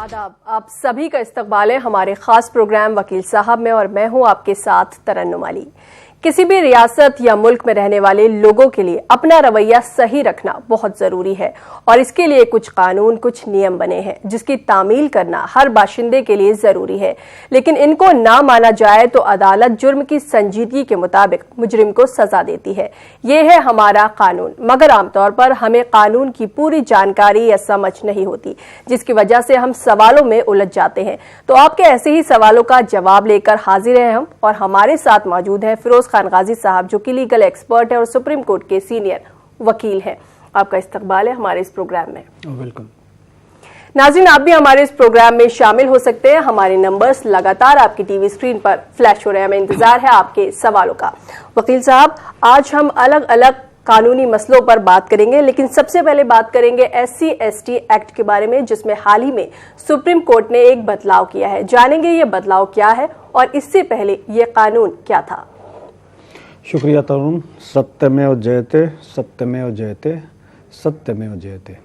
आदाब, आप सभी का इस्तकबाल है हमारे खास प्रोग्राम वकील साहब में और मैं हूं आपके साथ तरन्नुम अली। किसी भी रियासत या मुल्क में रहने वाले लोगों के लिए अपना रवैया सही रखना बहुत जरूरी है और इसके लिए कुछ कानून, कुछ नियम बने हैं जिसकी तामील करना हर बाशिंदे के लिए जरूरी है। लेकिन इनको ना माना जाए तो अदालत जुर्म की संजीदगी के मुताबिक मुजरिम को सजा देती है। ये है हमारा कानून, मगर आमतौर पर हमें कानून की पूरी जानकारी या समझ नहीं होती, जिसकी वजह से हम सवालों में उलझ जाते हैं। तो आपके ऐसे ही सवालों का जवाब लेकर हाजिर हैं हम, और हमारे साथ मौजूद हैं फिरोज खान गाजी साहब, जो कि लीगल एक्सपर्ट है और सुप्रीम कोर्ट के सीनियर वकील हैं। आपका इस्तकबाल है हमारे इस प्रोग्राम में। वेलकम। नाज़रीन, आप भी हमारे इस प्रोग्राम में शामिल हो सकते हैं। हमारे नंबर्स लगातार आपकी टीवी स्क्रीन पर फ्लैश हो रहे हैं, हमें इंतजार है आपके सवालों का। वकील साहब, आज हम अलग अलग कानूनी मसलों पर बात करेंगे, लेकिन सबसे पहले बात करेंगे SC/ST एक्ट के बारे में, जिसमें हाल ही में सुप्रीम कोर्ट ने एक बदलाव किया है। जानेंगे ये बदलाव क्या है और इससे पहले ये कानून क्या था। शुक्रिया तरुण। सत्यमेव जयते, सत्यमेव जयते, सत्यमेव जयते।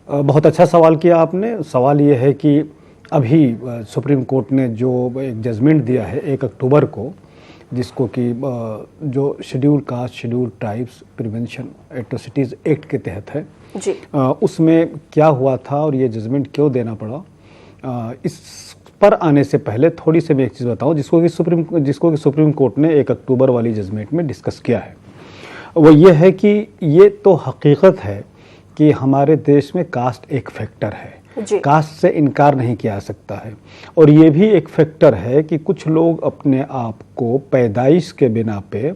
बहुत अच्छा सवाल किया आपने। सवाल ये है कि अभी सुप्रीम कोर्ट ने जो एक जजमेंट दिया है 1 अक्टूबर को, जिसको कि जो schedule caste, schedule tribes prevention atrocities act के तहत है जी। उसमें क्या हुआ था और ये जजमेंट क्यों देना पड़ा, इस पर आने से पहले थोड़ी सी मैं एक चीज़ बताऊं जिसको कि सुप्रीम कोर्ट ने 1 अक्टूबर वाली जजमेंट में डिस्कस किया है। वो ये है कि ये तो हकीकत है कि हमारे देश में कास्ट एक फैक्टर है, कास्ट से इनकार नहीं किया जा सकता है। और ये भी एक फैक्टर है कि कुछ लोग अपने आप को पैदाइश के बिना पे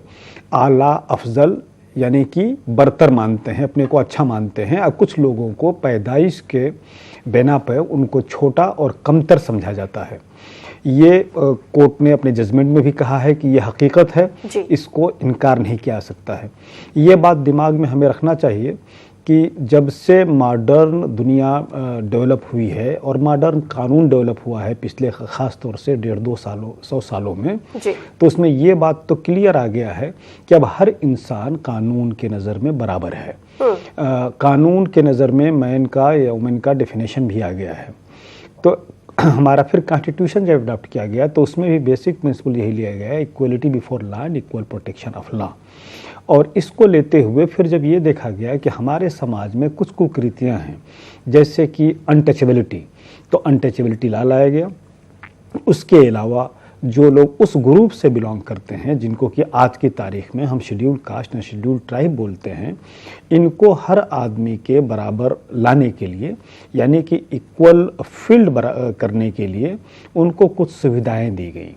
आला अफजल यानी कि बरतर मानते हैं, अपने को अच्छा मानते हैं, और कुछ लोगों को पैदाइश के बिना पे उनको छोटा और कमतर समझा जाता है। ये कोर्ट ने अपने जजमेंट में भी कहा है कि ये हकीकत है, इसको इनकार नहीं किया जा सकता है। ये बात दिमाग में हमें रखना चाहिए कि जब से मॉडर्न दुनिया डेवलप हुई है और मॉडर्न कानून डेवलप हुआ है पिछले ख़ास तौर से 150-200 सालों में, तो उसमें ये बात तो क्लियर आ गया है कि अब हर इंसान कानून के नज़र में बराबर है। कानून के नज़र में मैन का या वुमेन का डेफिनेशन भी आ गया है। तो हमारा फिर कॉन्स्टिट्यूशन जब अडॉप्ट किया गया तो उसमें भी बेसिक प्रिंसिपल यही लिया गया है, equality before law and equal protection of law. और इसको लेते हुए फिर जब ये देखा गया कि हमारे समाज में कुछ कुरीतियाँ हैं, जैसे कि अनटचेबिलिटी, तो अनटचेबिलिटी लॉ लाया गया। उसके अलावा जो लोग उस ग्रुप से बिलोंग करते हैं जिनको कि आज की तारीख में हम schedule caste and schedule tribe बोलते हैं, इनको हर आदमी के बराबर लाने के लिए यानी कि इक्वल फील्ड करने के लिए उनको कुछ सुविधाएं दी गई।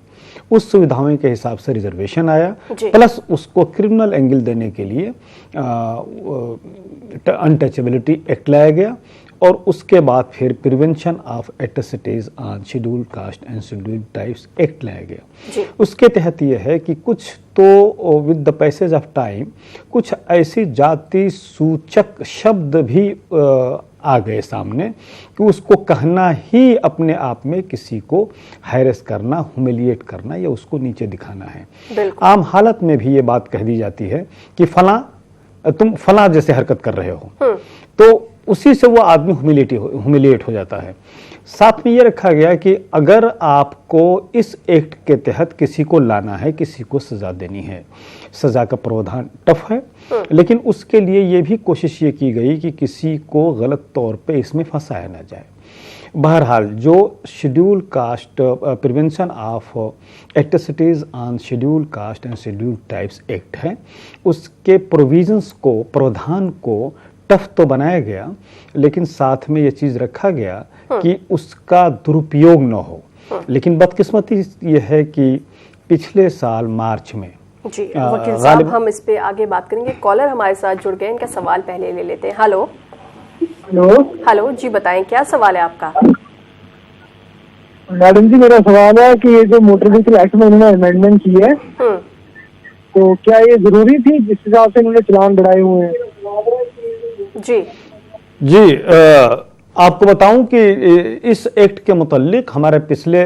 उस सुविधाओं के हिसाब से रिजर्वेशन आया, प्लस उसको क्रिमिनल एंगल देने के लिए अनटचेबिलिटी एक्ट लाया गया। और उसके बाद फिर prevention of atrocities on schedule caste and schedule tribes act लाया गया। उसके तहत ये है कि कुछ तो with the passage of time कुछ ऐसी जाति सूचक शब्द भी आ गए सामने कि उसको कहना ही अपने आप में किसी को हैरेस करना, ह्यूमिलिएट करना या उसको नीचे दिखाना है। आम हालत में भी ये बात कह दी जाती है कि फला तुम फला जैसे हरकत कर रहे हो, तो उसी से वो आदमी ह्यूमिलिएट हो जाता है। साथ में ये रखा गया कि अगर आपको इस एक्ट के तहत किसी को लाना है, किसी को सजा देनी है, सजा का प्रावधान टफ है, लेकिन उसके लिए ये भी कोशिश ये की गई कि किसी को गलत तौर पे इसमें फंसाया ना जाए। बहरहाल जो schedule caste prevention of atrocities on schedule caste and schedule tribes act है, उसके प्रोविजंस को, प्रावधान को टफ तो बनाया गया, लेकिन साथ में ये चीज़ रखा गया कि उसका दुरुपयोग न हो। लेकिन बदकिस्मती ये है कि पिछले साल मार्च में जी वकील साहब, हम इस पे आगे बात करेंगे। कॉलर हमारे साथ जुड़ गए, इनका सवाल पहले ले लेते हैं। हेलो हेलो जी, बताएं क्या सवाल है आपका। मैडम जी, मेरा सवाल है कि ये जो मोटर व्हीकल एक्ट में उन्होंने अमेंडमेंट की है, तो क्या ये जरूरी थी जिस हिसाब से उन्होंने चलान बढ़ाए हुए हैं? जी आपको बताऊं कि इस एक्ट के मुतालिक हमारे पिछले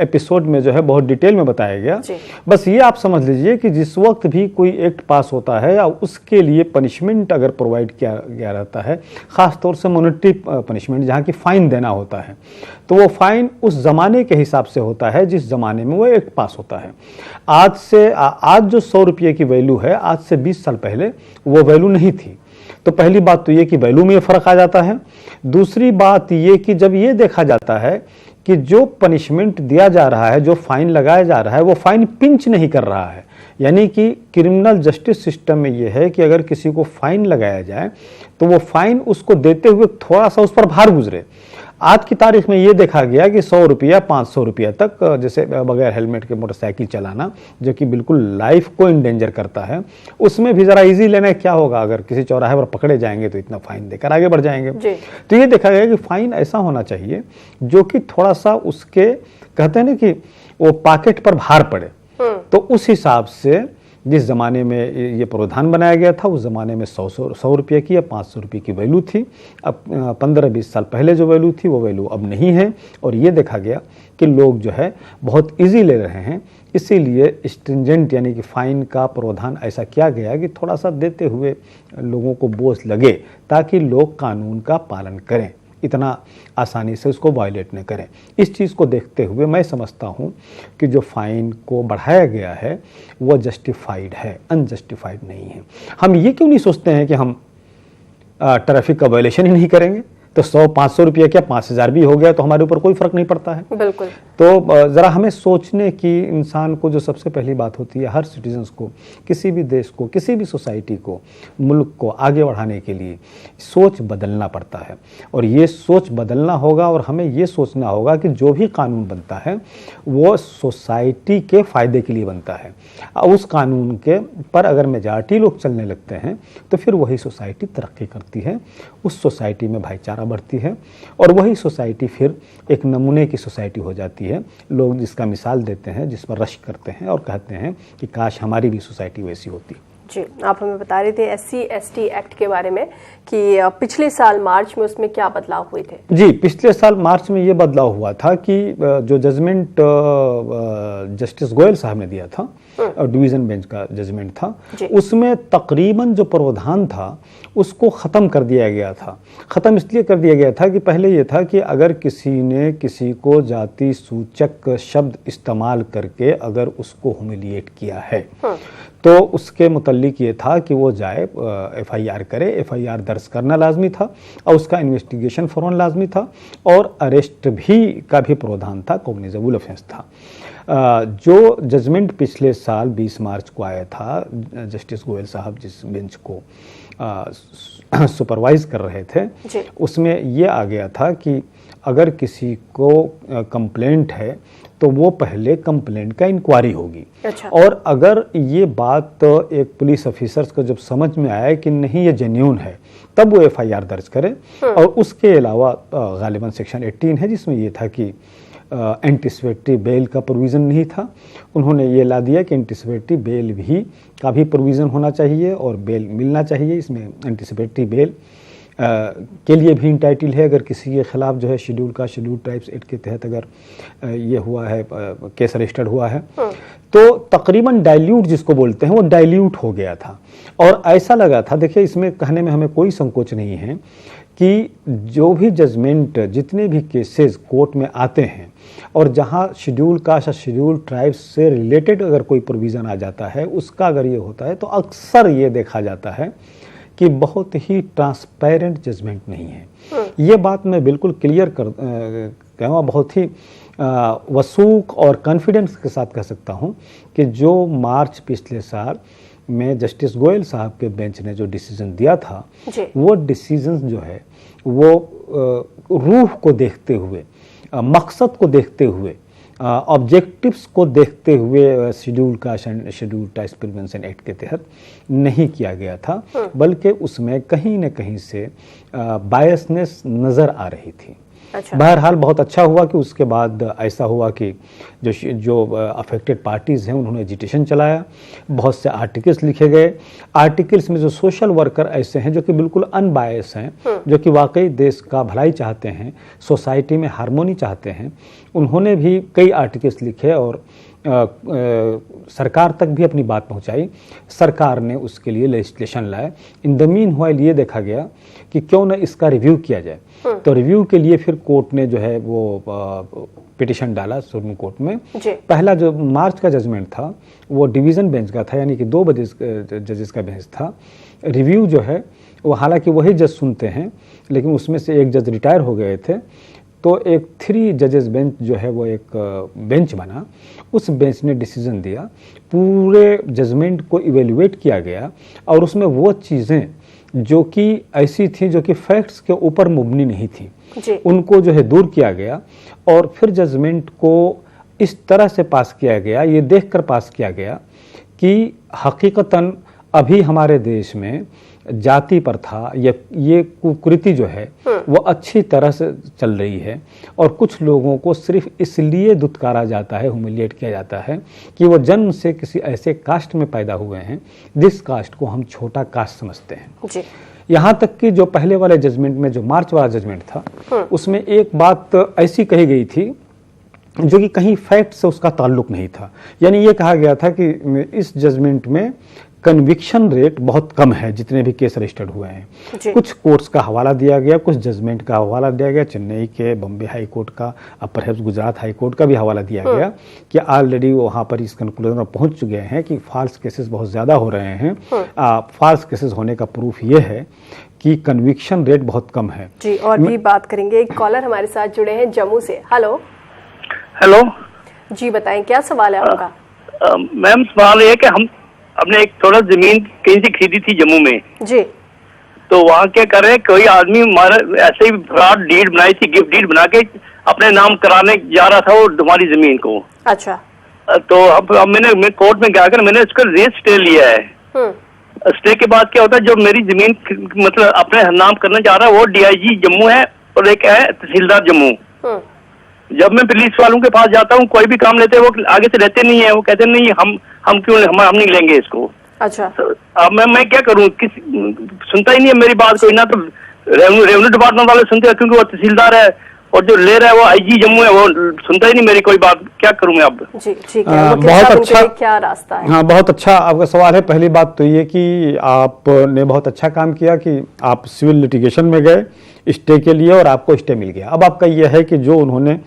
एपिसोड में जो है बहुत डिटेल में बताया गया। बस ये आप समझ लीजिए कि जिस वक्त भी कोई एक्ट पास होता है या उसके लिए पनिशमेंट अगर प्रोवाइड किया गया रहता है, ख़ास तौर से मॉनेटरी पनिशमेंट जहाँ की फ़ाइन देना होता है, तो वो फ़ाइन उस ज़माने के हिसाब से होता है जिस ज़माने में वो एक्ट पास होता है। आज जो 100 रुपये की वैल्यू है, आज से 20 साल पहले वो वैल्यू नहीं थी। तो पहली बात तो ये कि वैल्यू में फ़र्क आ जाता है। दूसरी बात ये कि जब ये देखा जाता है कि जो पनिशमेंट दिया जा रहा है, जो फाइन लगाया जा रहा है, वो फाइन पिंच नहीं कर रहा है, यानी कि क्रिमिनल जस्टिस सिस्टम में ये है कि अगर किसी को फाइन लगाया जाए तो वो फाइन उसको देते हुए थोड़ा सा उस पर भार गुजरे। आज की तारीख में ये देखा गया कि 100 रुपया 500 रुपया तक, जैसे बगैर हेलमेट के मोटरसाइकिल चलाना जो कि बिल्कुल लाइफ को इंडेंजर करता है, उसमें भी ज़रा इजी लेना क्या होगा, अगर किसी चौराहे पर पकड़े जाएंगे तो इतना फाइन देकर आगे बढ़ जाएंगे। तो ये देखा गया कि फाइन ऐसा होना चाहिए जो कि थोड़ा सा उसके, कहते हैं ना कि वो पॉकेट पर भार पड़े। तो उस हिसाब से जिस ज़माने में ये प्रावधान बनाया गया था, उस ज़माने में 100 रुपये की या 500 रुपये की वैल्यू थी। अब 15-20 साल पहले जो वैल्यू थी वो वैल्यू अब नहीं है, और ये देखा गया कि लोग जो है बहुत इजी ले रहे हैं। इसीलिए स्ट्रिंजेंट यानी कि फ़ाइन का प्रावधान ऐसा किया गया कि थोड़ा सा देते हुए लोगों को बोझ लगे, ताकि लोग कानून का पालन करें, इतना आसानी से उसको वायलेट न करें। इस चीज़ को देखते हुए मैं समझता हूँ कि जो फ़ाइन को बढ़ाया गया है वो जस्टिफाइड है, अनजस्टिफाइड नहीं है। हम ये क्यों नहीं सोचते हैं कि हम ट्रैफिक का वायलेशन ही नहीं करेंगे, तो 100-500 रुपये क्या 5000 भी हो गया तो हमारे ऊपर कोई फ़र्क नहीं पड़ता है। बिल्कुल। तो ज़रा हमें सोचने की, इंसान को जो सबसे पहली बात होती है, हर सिटीजन्स को, किसी भी देश को, किसी भी सोसाइटी को, मुल्क को आगे बढ़ाने के लिए सोच बदलना पड़ता है। और ये सोच बदलना होगा, और हमें ये सोचना होगा कि जो भी कानून बनता है वो सोसाइटी के फ़ायदे के लिए बनता है। उस कानून के पर अगर मेजॉरिटी लोग चलने लगते हैं तो फिर वही सोसाइटी तरक्की करती है, उस सोसाइटी में भाईचारा बढ़ती है, और वही सोसाइटी फिर एक नमूने की सोसाइटी हो जाती है। लोग जिसका मिसाल देते हैं, जिस पर रश्क करते हैं और कहते हैं कि काश हमारी भी सोसाइटी वैसी होती। जी, आप हमें बता रहे थे SC/ST एक्ट के बारे में कि पिछले साल मार्च में उसमें क्या बदलाव हुए थे। जी, पिछले साल मार्च में ये बदलाव हुआ था कि जो जजमेंट जस्टिस गोयल साहब ने दिया था, डिवीज़न बेंच का जजमेंट था, उसमें तकरीबन जो प्रावधान था उसको ख़त्म कर दिया गया था। ख़त्म इसलिए कर दिया गया था कि पहले ये था कि अगर किसी ने किसी को जाति सूचक शब्द इस्तेमाल करके अगर उसको ह्यूमिलिएट किया है तो उसके मुतल्लिक ये था कि वो जाए FIR करे। FIR दर्ज करना लाजमी था और उसका इन्वेस्टिगेशन फ़ौरन लाजमी था, और अरेस्ट भी का भी प्रावधान था, कॉग्निजेबल ऑफेंस था। जो जजमेंट पिछले साल 20 मार्च को आया था, जस्टिस गोयल साहब जिस बेंच को सुपरवाइज कर रहे थे, उसमें ये आ गया था कि अगर किसी को कंप्लेंट है तो वो पहले कंप्लेंट का इंक्वायरी होगी। अच्छा। और अगर ये बात एक पुलिस ऑफिसर्स को जब समझ में आए कि नहीं ये जेन्युइन है, तब वो FIR दर्ज करे। और उसके अलावा गालिबन सेक्शन 18 है जिसमें ये था कि एंटीसिपेटरी बेल का प्रोविज़न नहीं था। उन्होंने ये ला दिया कि एंटीसिपेटरी बेल भी का भी प्रोविज़न होना चाहिए और बेल मिलना चाहिए। इसमें एंटीसिपेटरी बेल के लिए भी इंटाइटल है अगर किसी के ख़िलाफ़ जो है शेड्यूल ट्राइब्स एक्ट के तहत अगर ये हुआ है, केस रजिस्टर्ड हुआ है। तो तकरीबन डाइल्यूट जिसको बोलते हैं वो डाइल्यूट हो गया था, और ऐसा लगा था, देखिए इसमें कहने में हमें कोई संकोच नहीं है कि जो भी जजमेंट, जितने भी केसेस कोर्ट में आते हैं और जहां शेड्यूल कास्ट या शेड्यूल ट्राइब्स से रिलेटेड अगर कोई प्रोविज़न आ जाता है, उसका अगर ये होता है तो अक्सर ये देखा जाता है कि बहुत ही ट्रांसपेरेंट जजमेंट नहीं है। ये बात मैं बिल्कुल क्लियर कहूँगा, बहुत ही वसूख और कॉन्फिडेंस के साथ कह सकता हूँ कि जो मार्च पिछले साल में जस्टिस गोयल साहब के बेंच ने जो डिसीजन दिया था, वो डिसीजन जो है वो रूह को देखते हुए, मकसद को देखते हुए, ऑब्जेक्टिव्स को देखते हुए schedule caste and schedule tribes prevention act के तहत नहीं किया गया था, बल्कि उसमें कहीं न कहीं से बायसनेस नज़र आ रही थी। अच्छा। बहरहाल बहुत अच्छा हुआ कि उसके बाद ऐसा हुआ कि जो अफेक्टेड पार्टीज़ हैं उन्होंने एजिटेशन चलाया, बहुत से आर्टिकल्स लिखे गए। आर्टिकल्स में जो सोशल वर्कर ऐसे हैं जो कि बिल्कुल अनबायस हैं, जो कि वाकई देश का भलाई चाहते हैं, सोसाइटी में हारमोनी चाहते हैं, उन्होंने भी कई आर्टिकल्स लिखे और सरकार तक भी अपनी बात पहुंचाई। सरकार ने उसके लिए लेजिस्लेशन लाए। इन द मीन व्हाइल ये देखा गया कि क्यों न इसका रिव्यू किया जाए। तो रिव्यू के लिए फिर कोर्ट ने जो है वो पिटिशन डाला सुप्रीम कोर्ट में। पहला जो मार्च का जजमेंट था वो डिवीज़न बेंच का था, यानी कि 2 जजेस का बेंच था। रिव्यू जो है वो हालांकि वही जज सुनते हैं, लेकिन उसमें से एक जज रिटायर हो गए थे, तो एक 3 जजेस बेंच जो है वो एक बेंच बना। उस बेंच ने डिसीजन दिया, पूरे जजमेंट को इवेल्युएट किया गया और उसमें वो चीज़ें जो कि ऐसी थी जो कि फैक्ट्स के ऊपर मबनी नहीं थी, उनको जो है दूर किया गया और फिर जजमेंट को इस तरह से पास किया गया, ये देखकर पास किया गया कि हकीकतन अभी हमारे देश में जाति प्रथा ये कुरीति जो है वो अच्छी तरह से चल रही है और कुछ लोगों को सिर्फ इसलिए दुत्कारा जाता है, ह्यूमिलिएट किया जाता है कि वो जन्म से किसी ऐसे कास्ट में पैदा हुए हैं जिस कास्ट को हम छोटा कास्ट समझते हैं। यहाँ तक कि जो पहले वाले जजमेंट में, जो मार्च वाला जजमेंट था, उसमें एक बात ऐसी कही गई थी जो कि कहीं फैक्ट से उसका ताल्लुक नहीं था। यानी ये कहा गया था कि इस जजमेंट में कन्विक्शन रेट बहुत कम है जितने भी केस रजिस्टर्ड हुए हैं। कुछ कोर्ट्स का हवाला दिया गया, कुछ जजमेंट का हवाला दिया गया, चेन्नई के, बॉम्बे हाई कोर्ट का, अब परहैप्स गुजरात हाई कोर्ट का भी हवाला दिया गया कि ऑलरेडी वहाँ पर इस कंक्लूजन पर पहुँच चुके हैं कि फॉल्स केसेस बहुत ज़्यादा हो रहे हैं। फॉल्स केसेस होने का प्रूफ ये है कि कन्विक्शन रेट बहुत कम है। जी, और भी बात करेंगे। एक कॉलर हमारे साथ जुड़े हैं जम्मू से। हेलो जी, बताएं क्या सवाल है आपका? मैम, सवाल ये है कि हमने एक थोड़ा जमीन कहीं से खरीदी थी जम्मू में जी, तो वहाँ क्या कर रहे हैं, कोई आदमी हमारा ऐसे ही फ्रॉड डीड बनाई थी, गिफ्ट डीड बना के अपने नाम कराने जा रहा था वो हमारी जमीन को। अच्छा। तो अब मैं कोर्ट में जाकर मैंने उसका रेट स्टे लिया है। स्टे के बाद क्या होता है, जो मेरी जमीन मतलब अपने नाम करने जा रहा है वो DIG जम्मू है और एक है तहसीलदार जम्मू। जब मैं पुलिस वालों के पास जाता हूँ, कोई भी काम लेते हैं वो आगे से लेते नहीं है, वो कहते नहीं हम क्यों हम नहीं लेंगे इसको। अच्छा। तो अब मैं क्या करूँ, सुनता ही नहीं है मेरी बात कोई, ना तो रेवेन्यू डिपार्टमेंट वाले सुनते हैं क्योंकि वो तहसीलदार है, और जो ले रहा है वो IG जम्मू है, वो सुनता ही नहीं मेरी कोई बात। क्या करूँ मैं अब? जी ठीक है, बहुत अच्छा, क्या रास्ता है? हाँ, बहुत अच्छा आपका सवाल है। पहली बात तो ये कि आपने बहुत अच्छा काम किया कि आप सिविल लिटिगेशन में गए स्टे के लिए और आपको स्टे मिल गया। अब आपका यह है कि जो उन्होंने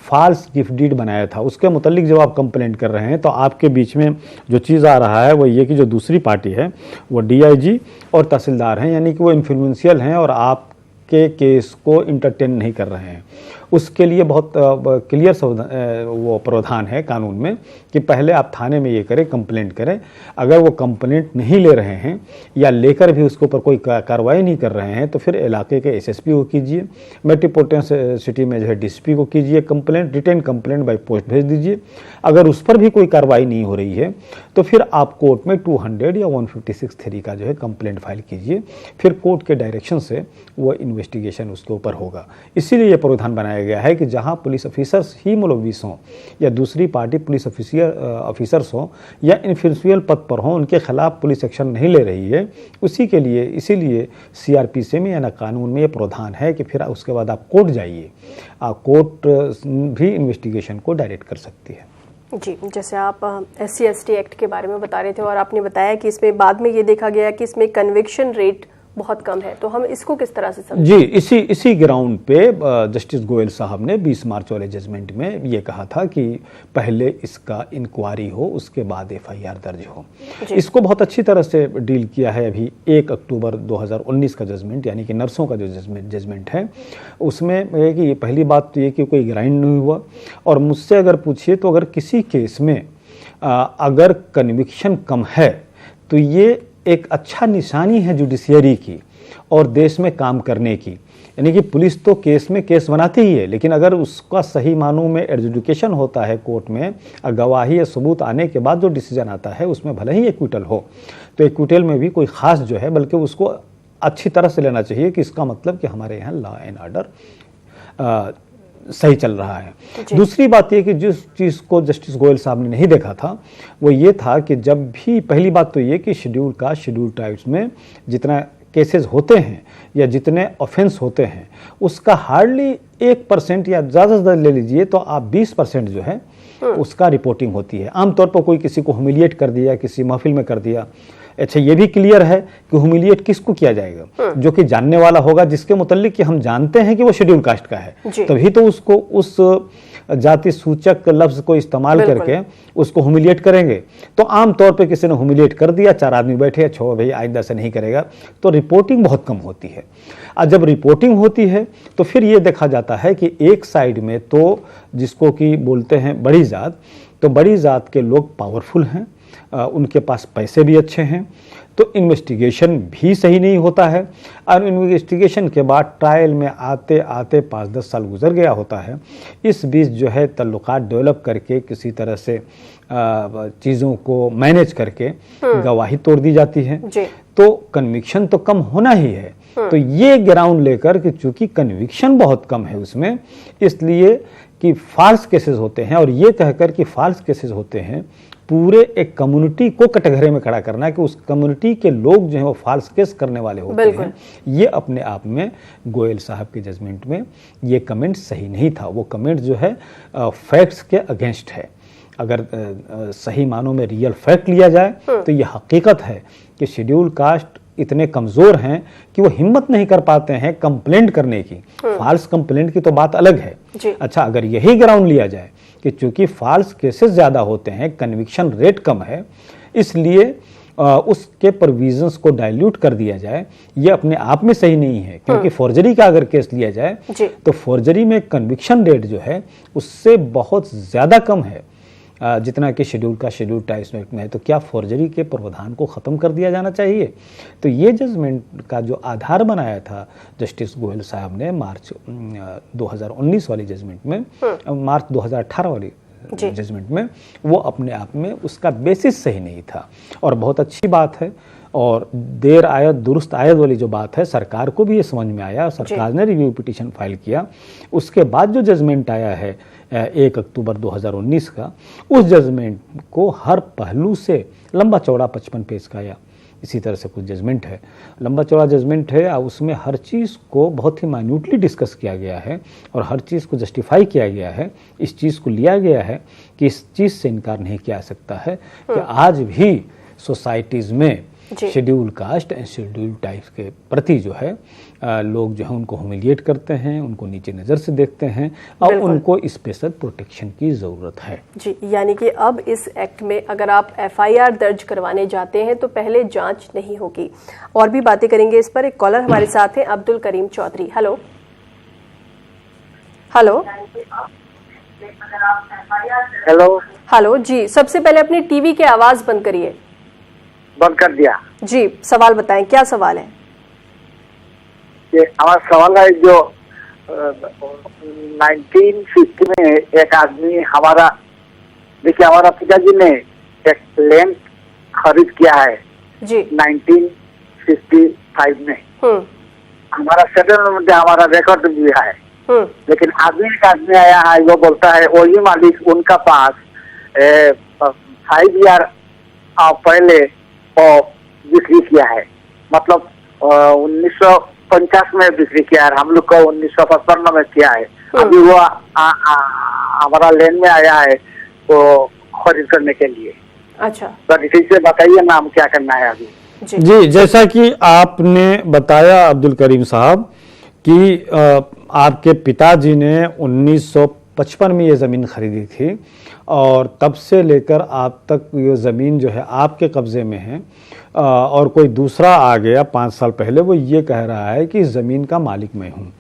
फॉल्स गिफ्ट डीड बनाया था उसके मुतालिक जब आप कंप्लेंट कर रहे हैं तो आपके बीच में जो चीज़ आ रहा है वो ये कि जो दूसरी पार्टी है वो DIG और तहसीलदार हैं, यानी कि वो इन्फ्लुएंशियल हैं और आपके केस को इंटरटेन नहीं कर रहे हैं। उसके लिए बहुत क्लियर वो प्रावधान है कानून में कि पहले आप थाने में ये करें, कंप्लेंट करें। अगर वो कंप्लेंट नहीं ले रहे हैं या लेकर भी उसके ऊपर कोई कार्रवाई नहीं कर रहे हैं तो फिर इलाके के SSP को कीजिए, मेट्रोपॉलिटन सिटी में जो है DCP को कीजिए complaint, written complaint by post भेज दीजिए। अगर उस पर भी कोई कार्रवाई नहीं हो रही है तो फिर आप कोर्ट में 200 या 156(3) का जो है कंप्लेंट फाइल कीजिए। फिर कोर्ट के डायरेक्शन से वो इन्वेस्टिगेशन उसके ऊपर होगा। इसीलिए ये प्रावधान बनाया गया है कि जहां पुलिस ऑफिसर्स ही मुलविस हों या दूसरी पार्टी पुलिस ऑफिसर्स हों या इन्फ्लुएंशियल पद पर हों, उनके खिलाफ पुलिस एक्शन नहीं ले रही है। उसी के लिए इसीलिए CRPC में या ना कानून में ये प्रावधान है कि फिर उसके बाद आप कोर्ट जाइए, कोर्ट भी इन्वेस्टिगेशन को डायरेक्ट कर सकती है। जी, जैसे आप SC/ST एक्ट के बारे में बता रहे थे और आपने बताया कि इसमें बाद में ये देखा गया कि इसमें कन्विक्शन रेट बहुत कम है, तो हम इसको किस तरह से समझें? जी, इसी ग्राउंड पे जस्टिस गोयल साहब ने 20 मार्च वाले जजमेंट में ये कहा था कि पहले इसका इंक्वायरी हो, उसके बाद FIR दर्ज हो। इसको बहुत अच्छी तरह से डील किया है अभी 1 अक्टूबर 2019 का जजमेंट, यानी कि नर्सों का जो जजमेंट है उसमें है कि पहली बात तो ये कि कोई ग्राइंड नहीं हुआ। और मुझसे अगर पूछिए तो अगर किसी केस में अगर कन्विक्शन कम है तो ये एक अच्छा निशानी है जुडिशियरी की और देश में काम करने की। यानी कि पुलिस तो केस में केस बनाती ही है, लेकिन अगर उसका सही मानों में एडजुडिकेशन होता है कोर्ट में, गवाही या सबूत आने के बाद जो डिसीजन आता है उसमें भले ही एक्विटल हो, तो एक्विटल में भी कोई ख़ास जो है, बल्कि उसको अच्छी तरह से लेना चाहिए कि इसका मतलब कि हमारे यहाँ लॉ एंड ऑर्डर सही चल रहा है। दूसरी बात यह कि जिस चीज़ को जस्टिस गोयल साहब ने नहीं देखा था वो ये था कि जब भी, पहली बात तो ये कि शेड्यूल कास्ट शेड्यूल ट्राइब्स में जितना केसेस होते हैं या जितने ऑफेंस होते हैं उसका हार्डली 1% या ज़्यादा से ज़्यादा ले लीजिए तो आप 20% जो है उसका रिपोर्टिंग होती है। आमतौर पर कोई किसी को ह्यूमिलिएट कर दिया, किसी महफिल में कर दिया, अच्छा ये भी क्लियर है कि ह्यूमिलिएट किसको किया जाएगा, जो कि जानने वाला होगा, जिसके मुतालिक कि हम जानते हैं कि वो शेड्यूल कास्ट का है, तभी तो उसको उस जाति सूचक लफ्ज को इस्तेमाल करके उसको ह्यूमिलिएट करेंगे। तो आम तौर पे किसी ने ह्यूमिलिएट कर दिया, 4 आदमी बैठे, छोड़ो भाई आइंदा से नहीं करेगा, तो रिपोर्टिंग बहुत कम होती है। और जब रिपोर्टिंग होती है तो फिर ये देखा जाता है कि एक साइड में तो जिसको कि बोलते हैं बड़ी जात, तो बड़ी जात के लोग पावरफुल हैं, उनके पास पैसे भी अच्छे हैं, तो इन्वेस्टिगेशन भी सही नहीं होता है और इन्वेस्टिगेशन के बाद ट्रायल में आते आते 5-10 साल गुजर गया होता है। इस बीच जो है तल्लुकात डेवलप करके किसी तरह से चीज़ों को मैनेज करके गवाही तोड़ दी जाती है, तो कन्विक्शन तो कम होना ही है। तो ये ग्राउंड लेकर कि चूंकि कन्विक्शन बहुत कम है उसमें, इसलिए कि फॉल्स केसेस होते हैं, और ये कहकर कि फॉल्स केसेस होते हैं, पूरे एक कम्युनिटी को कटघरे में खड़ा करना है कि उस कम्युनिटी के लोग जो है वो फॉल्स केस करने वाले होते हैं। ये अपने आप में गोयल साहब के जजमेंट में ये कमेंट सही नहीं था। वो कमेंट जो है फैक्ट्स के अगेंस्ट है। अगर सही मानों में रियल फैक्ट लिया जाए तो ये हकीकत है कि शेड्यूल कास्ट इतने कमज़ोर हैं कि वो हिम्मत नहीं कर पाते हैं कंप्लेंट करने की। फॉल्स कंप्लेंट की तो बात अलग है। अच्छा, अगर यही ग्राउंड लिया जाए कि चूंकि फॉल्स केसेस ज़्यादा होते हैं, कन्विक्शन रेट कम है, इसलिए उसके प्रोविजंस को डाइल्यूट कर दिया जाए, ये अपने आप में सही नहीं है। क्योंकि फॉर्जरी का अगर केस लिया जाए तो फॉर्जरी में कन्विक्शन रेट जो है उससे बहुत ज़्यादा कम है जितना कि शेड्यूल ट्राइब्स एक्ट में है। तो क्या फॉर्जरी के प्रावधान को ख़त्म कर दिया जाना चाहिए? तो ये जजमेंट का जो आधार बनाया था जस्टिस गोयल साहब ने मार्च 2019 वाली जजमेंट में, मार्च 2018 वाली जजमेंट में, वो अपने आप में उसका बेसिस सही नहीं था। और बहुत अच्छी बात है, और देर आयत दुरुस्त आयत वाली जो बात है, सरकार को भी ये समझ में आया, सरकार ने रिव्यू पिटीशन फाइल किया। उसके बाद जो जजमेंट आया है 1 अक्टूबर 2019 का, उस जजमेंट को हर पहलू से लंबा चौड़ा 55 पेज का या इसी तरह से कुछ जजमेंट है, लंबा चौड़ा जजमेंट है, और उसमें हर चीज़ को बहुत ही माइन्यूटली डिस्कस किया गया है और हर चीज़ को जस्टिफाई किया गया है। इस चीज़ को लिया गया है कि इस चीज़ से इनकार नहीं किया सकता है कि आज भी सोसाइटीज़ में schedule caste and schedule types के प्रति जो है लोग जो है उनको ह्यूमिलिएट करते हैं, उनको नीचे नज़र से देखते हैं, और उनको स्पेशल प्रोटेक्शन की ज़रूरत है। जी, यानी कि अब इस एक्ट में अगर आप FIR दर्ज करवाने जाते हैं तो पहले जांच नहीं होगी। और भी बातें करेंगे इस पर। एक कॉलर हमारे साथ है, Abdul Karim Chaudhary. Hello hello hello hello ji, सबसे पहले अपनी टीवी की आवाज़ बंद करिए। बंद कर दिया जी, सवाल बताएं, क्या सवाल है? हमारा सवाल है, जो 1950 में एक आदमी हमारा, देखिए हमारा पिताजी ने एक लैंड खरीद किया है जी 1955 में। हमारा सेटलमेंट में हमारा रिकॉर्ड भी है, लेकिन एक आदमी आया है, वो बोलता है वही मालिक उनका पास 5 ईयर पहले बिक्री किया है, मतलब 1950 में बिक्री किया है, हम लोग को 1955 में किया है। अभी वो हमारा लैंड में आया है वो खरीद करने के लिए। अच्छा, तो ठीक से बताइए ना, हम क्या करना है अभी? जी, जैसा कि आपने बताया अब्दुल करीम साहब कि आपके पिताजी ने 1955 में ये ज़मीन खरीदी थी, और तब से लेकर आप तक ये ज़मीन जो है आपके कब्ज़े में है, और कोई दूसरा आ गया 5 साल पहले, वो ये कह रहा है कि इस ज़मीन का मालिक मैं हूँ।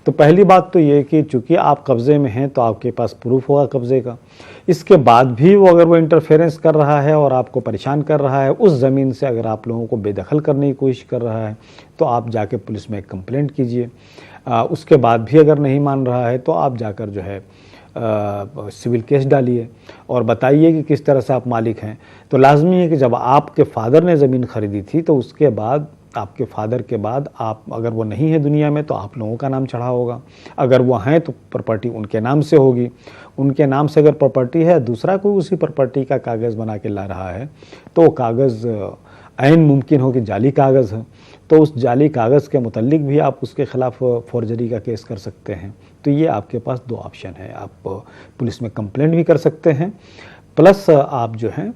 तो पहली बात तो ये कि चूँकि आप कब्ज़े में हैं तो आपके पास प्रूफ होगा कब्ज़े का। इसके बाद भी वो अगर वो इंटरफेरेंस कर रहा है और आपको परेशान कर रहा है, उस ज़मीन से अगर आप लोगों को बेदखल करने की कोशिश कर रहा है, तो आप जाके पुलिस में एक कंप्लेंट कीजिए। उसके बाद भी अगर नहीं मान रहा है तो आप जाकर जो है सिविल केस डालिए और बताइए कि किस तरह से आप मालिक हैं। तो लाजमी है कि जब आपके फादर ने ज़मीन खरीदी थी तो उसके बाद आपके फादर के बाद आप, अगर वो नहीं है दुनिया में तो आप लोगों का नाम चढ़ा होगा, अगर वो हैं तो प्रॉपर्टी उनके नाम से होगी। उनके नाम से अगर प्रॉपर्टी है, दूसरा कोई उसी प्रॉपर्टी का कागज़ बना के ला रहा है तो वो कागज़ ऐन मुमकिन हो कि जाली कागज़ है, तो उस जाली कागज़ के मुतल्लिक भी आप उसके ख़िलाफ़ फॉर्जरी का केस कर सकते हैं। तो ये आपके पास दो ऑप्शन है, आप पुलिस में कंप्लेंट भी कर सकते हैं, प्लस आप जो हैं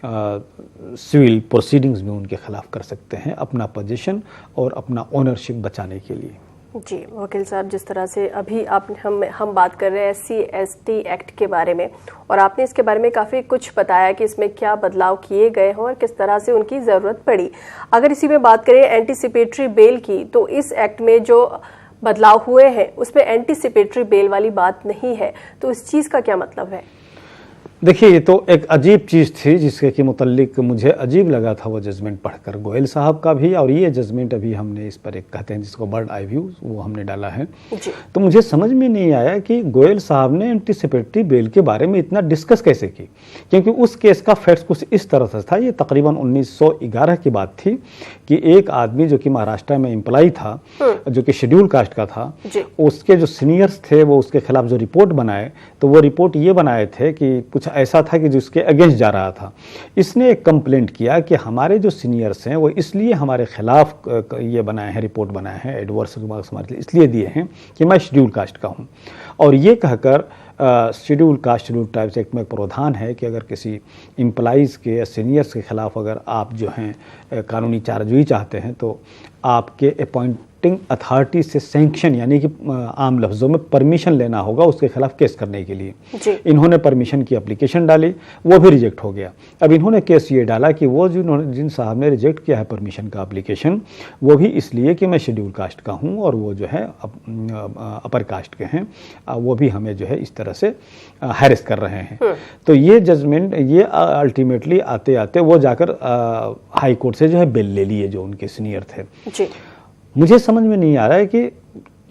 सिविल प्रोसीडिंग्स में उनके ख़िलाफ़ कर सकते हैं अपना पोजीशन और अपना ओनरशिप बचाने के लिए। जी वकील साहब, जिस तरह से अभी हम बात कर रहे हैं SC/ST एक्ट के बारे में, और आपने इसके बारे में काफ़ी कुछ बताया कि इसमें क्या बदलाव किए गए हैं और किस तरह से उनकी ज़रूरत पड़ी। अगर इसी में बात करें एंटीसिपेटरी बेल की, तो इस एक्ट में जो बदलाव हुए हैं उसमें एंटीसिपेटरी बेल वाली बात नहीं है, तो इस चीज़ का क्या मतलब है? देखिए, ये तो एक अजीब चीज़ थी जिसके के मुतल्लिक मुझे अजीब लगा था वो जजमेंट पढ़कर, गोयल साहब का भी, और ये जजमेंट अभी हमने इस पर एक कहते हैं जिसको बर्ड आई व्यू, वो हमने डाला है। तो मुझे समझ में नहीं आया कि गोयल साहब ने एंटीसिपेटरी बेल के बारे में इतना डिस्कस कैसे की, क्योंकि उस केस का फैक्ट्स कुछ इस तरह से था। ये तकरीबन 1911 की बात थी कि एक आदमी जो कि महाराष्ट्र में एम्प्लॉय था, जो कि शेड्यूल कास्ट का था, उसके जो सीनियर्स थे वो उसके खिलाफ जो रिपोर्ट बनाए, तो वो रिपोर्ट ये बनाए थे कि कुछ ऐसा था कि जिसके अगेंस्ट जा रहा था। इसने एक कंप्लेंट किया कि हमारे जो सीनियर्स हैं वो इसलिए हमारे खिलाफ ये बनाए हैं, रिपोर्ट बनाए हैं, एडवर्स रिमार्क्स हमारे लिए इसलिए दिए हैं कि मैं शेड्यूल कास्ट का हूँ। और ये कहकर schedule caste schedule tribes act में प्रावधान है कि अगर किसी एम्प्लॉइज़ के या सीनियर्स के खिलाफ अगर आप जो हैं कानूनी चाराजोई चाहते हैं तो आपके अपॉइंटिंग अथॉरिटी से सैंक्शन, यानी कि आम लफ्ज़ों में परमिशन लेना होगा उसके खिलाफ केस करने के लिए। इन्होंने परमिशन की एप्लीकेशन डाली, वो भी रिजेक्ट हो गया। अब इन्होंने केस ये डाला कि वो जिन साहब ने रिजेक्ट किया है परमिशन का एप्लीकेशन, वो भी इसलिए कि मैं शेड्यूल कास्ट का हूँ और वो जो है अपर कास्ट के हैं, वो भी हमें जो है इस तरह से हैरेस कर रहे हैं। तो ये जजमेंट, ये अल्टीमेटली आते आते वो जाकर हाई कोर्ट से जो है बेल ले लिए जो उनके सीनियर थे। मुझे समझ में नहीं आ रहा है कि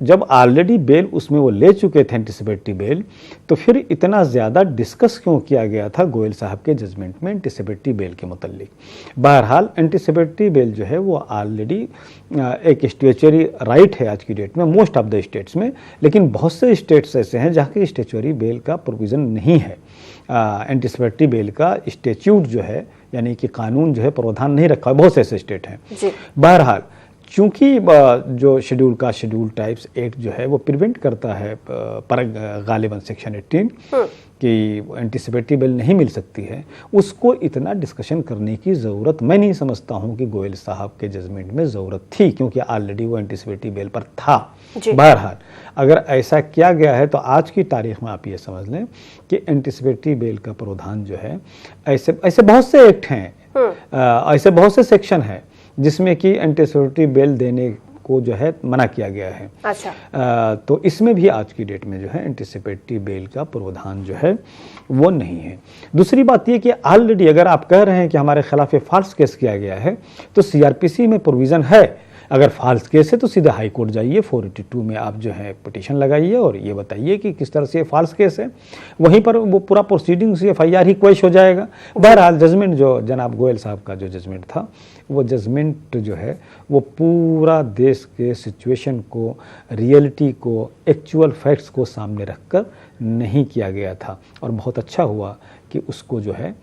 जब ऑलरेडी बेल उसमें वो ले चुके थे एंटीसिपेटरी बेल, तो फिर इतना ज़्यादा डिस्कस क्यों किया गया था गोयल साहब के जजमेंट में एंटीसिपेटरी बेल के मुतल्लिक। बहरहाल एंटीसिपेटरी बेल जो है वो ऑलरेडी एक स्टेचुअरी राइट है आज की डेट में मोस्ट ऑफ द स्टेट्स में, लेकिन बहुत से स्टेट्स ऐसे हैं जहाँ की स्टेचुअरी बेल का प्रोविज़न नहीं है। एंटीसिपेटरी बेल का स्टेच्यूट जो है, यानी कि कानून जो है प्रावधान नहीं रखा है, बहुत से ऐसे स्टेट हैं। बहरहाल चूँकि जो शेड्यूल का शेड्यूल टाइप्स एक्ट जो है वो प्रिवेंट करता है पर गालिबन सेक्शन 18 कि एंटीसिपेटरी बेल नहीं मिल सकती है, उसको इतना डिस्कशन करने की ज़रूरत मैं नहीं समझता हूँ कि गोयल साहब के जजमेंट में ज़रूरत थी, क्योंकि ऑलरेडी वो एंटीसिपेटरी बेल पर था। बहरहाल अगर ऐसा किया गया है तो आज की तारीख में आप ये समझ लें कि एंटीसिपेटरी बेल का प्रावधान जो है, ऐसे बहुत से एक्ट हैं, ऐसे बहुत से सेक्शन हैं जिसमें कि एंटीसिपेटरी बेल देने को जो है मना किया गया है। अच्छा। तो इसमें भी आज की डेट में जो है एंटीसिपेटरी बेल का प्रावधान जो है वो नहीं है। दूसरी बात ये कि ऑलरेडी अगर आप कह रहे हैं कि हमारे खिलाफ फॉल्स केस किया गया है, तो CRPC में प्रोविज़न है, अगर फॉल्स केस है तो सीधे हाई कोर्ट जाइए, 482 में आप जो है पिटीशन लगाइए और ये बताइए कि किस तरह से ये फॉल्स केस है, वहीं पर वो पूरा प्रोसीडिंग्स FIR ही क्वेश हो जाएगा। बहरहाल जजमेंट जो जनाब गोयल साहब का जो जजमेंट था, वो जजमेंट जो है वो पूरा देश के सिचुएशन को, रियलिटी को, एक्चुअल फैक्ट्स को सामने रखकर नहीं किया गया था, और बहुत अच्छा हुआ कि उसको जो है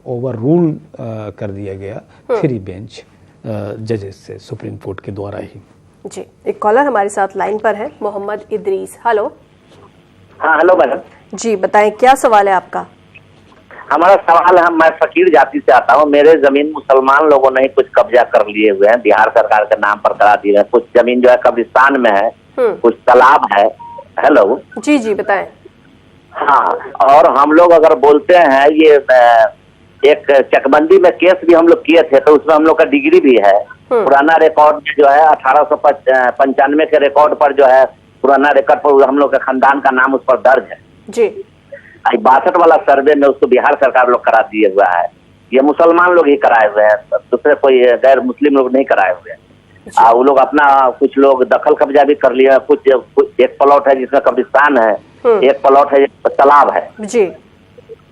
ओवर रूल कर दिया गया 3 बेंच जजेस से, सुप्रीम कोर्ट के द्वारा ही। जी, एक कॉलर हमारे साथ लाइन पर है, मोहम्मद इदरीस। हेलो। हाँ हेलो मैडम। जी बताएं, क्या सवाल है आपका? हमारा सवाल है, मैं फकीर जाति से आता हूँ, मेरे जमीन मुसलमान लोगों ने ही कुछ कब्जा कर लिए हुए हैं, बिहार सरकार के नाम पर करा दिए हैं। कुछ जमीन जो है कब्रिस्तान में है, कुछ तालाब है। हेलो। जी बताएं। हाँ, और हम लोग अगर बोलते हैं, ये एक चकबंदी में केस भी हम लोग किए थे, तो उसमें हम लोग का डिग्री भी है। पुराना रिकॉर्ड जो है 1895 के रिकॉर्ड पर जो है, पुराना रिकॉर्ड पर हम लोग के खानदान का नाम उस पर दर्ज है जी। 62 वाला सर्वे में उसको बिहार सरकार लोग करा दिए हुआ है। ये मुसलमान लोग ही कराए हुए हैं, दूसरे कोई गैर मुस्लिम लोग नहीं कराए हुए हैं। वो लोग अपना, कुछ लोग दखल कब्जा भी कर लिए, कुछ एक प्लॉट है जिसमें कब्रिस्तान है, एक प्लॉट है तालाब है जी।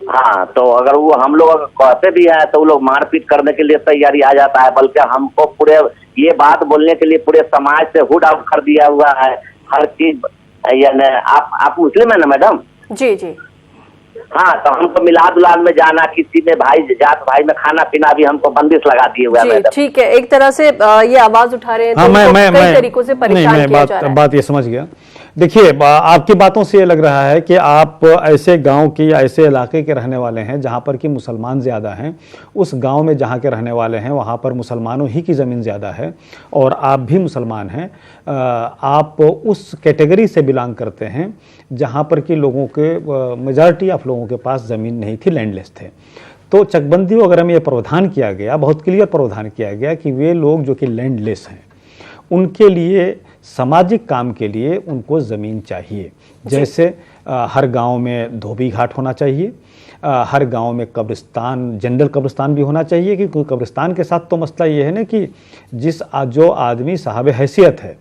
हाँ, तो अगर वो हम लोग अगर कहते भी है तो वो लोग मारपीट करने के लिए तैयारी आ जाता है, बल्कि हमको पूरे ये बात बोलने के लिए पूरे समाज से हुड आउट कर दिया हुआ है हर चीज। यानी आप मुस्लिम है ना मैडम? जी जी। हाँ, तो हमको मिलाद उलाद में जाना, किसी में भाई जात भाई में खाना पीना भी हमको बंदिश लगा दिए हुआ है मैडम। ठीक है, एक तरह से ये आवाज उठा रहे हैं, हाँ, तो मैं कई तरीकों से परेशान किया जा रहा है। बात ये समझ गया। देखिए, आपकी बातों से ये लग रहा है कि आप ऐसे गांव की या ऐसे इलाके के रहने वाले हैं जहां पर कि मुसलमान ज़्यादा हैं। उस गांव में जहां के रहने वाले हैं वहां पर मुसलमानों ही की ज़मीन ज़्यादा है और आप भी मुसलमान हैं। आप उस कैटेगरी से बिलोंग करते हैं जहां पर कि लोगों के मेजॉरिटी ऑफ लोगों के पास ज़मीन नहीं थी, लैंडलेस थे। तो चकबंदी वगैरह में ये प्रावधान किया गया, बहुत क्लियर प्रावधान किया गया कि वे लोग जो कि लैंडलेस हैं उनके लिए सामाजिक काम के लिए उनको ज़मीन चाहिए। जैसे हर गांव में धोबी घाट होना चाहिए, हर गांव में कब्रिस्तान, जनरल कब्रिस्तान भी होना चाहिए, क्योंकि कब्रिस्तान के साथ तो मसला ये है ना कि जो आदमी साहब हैसियत है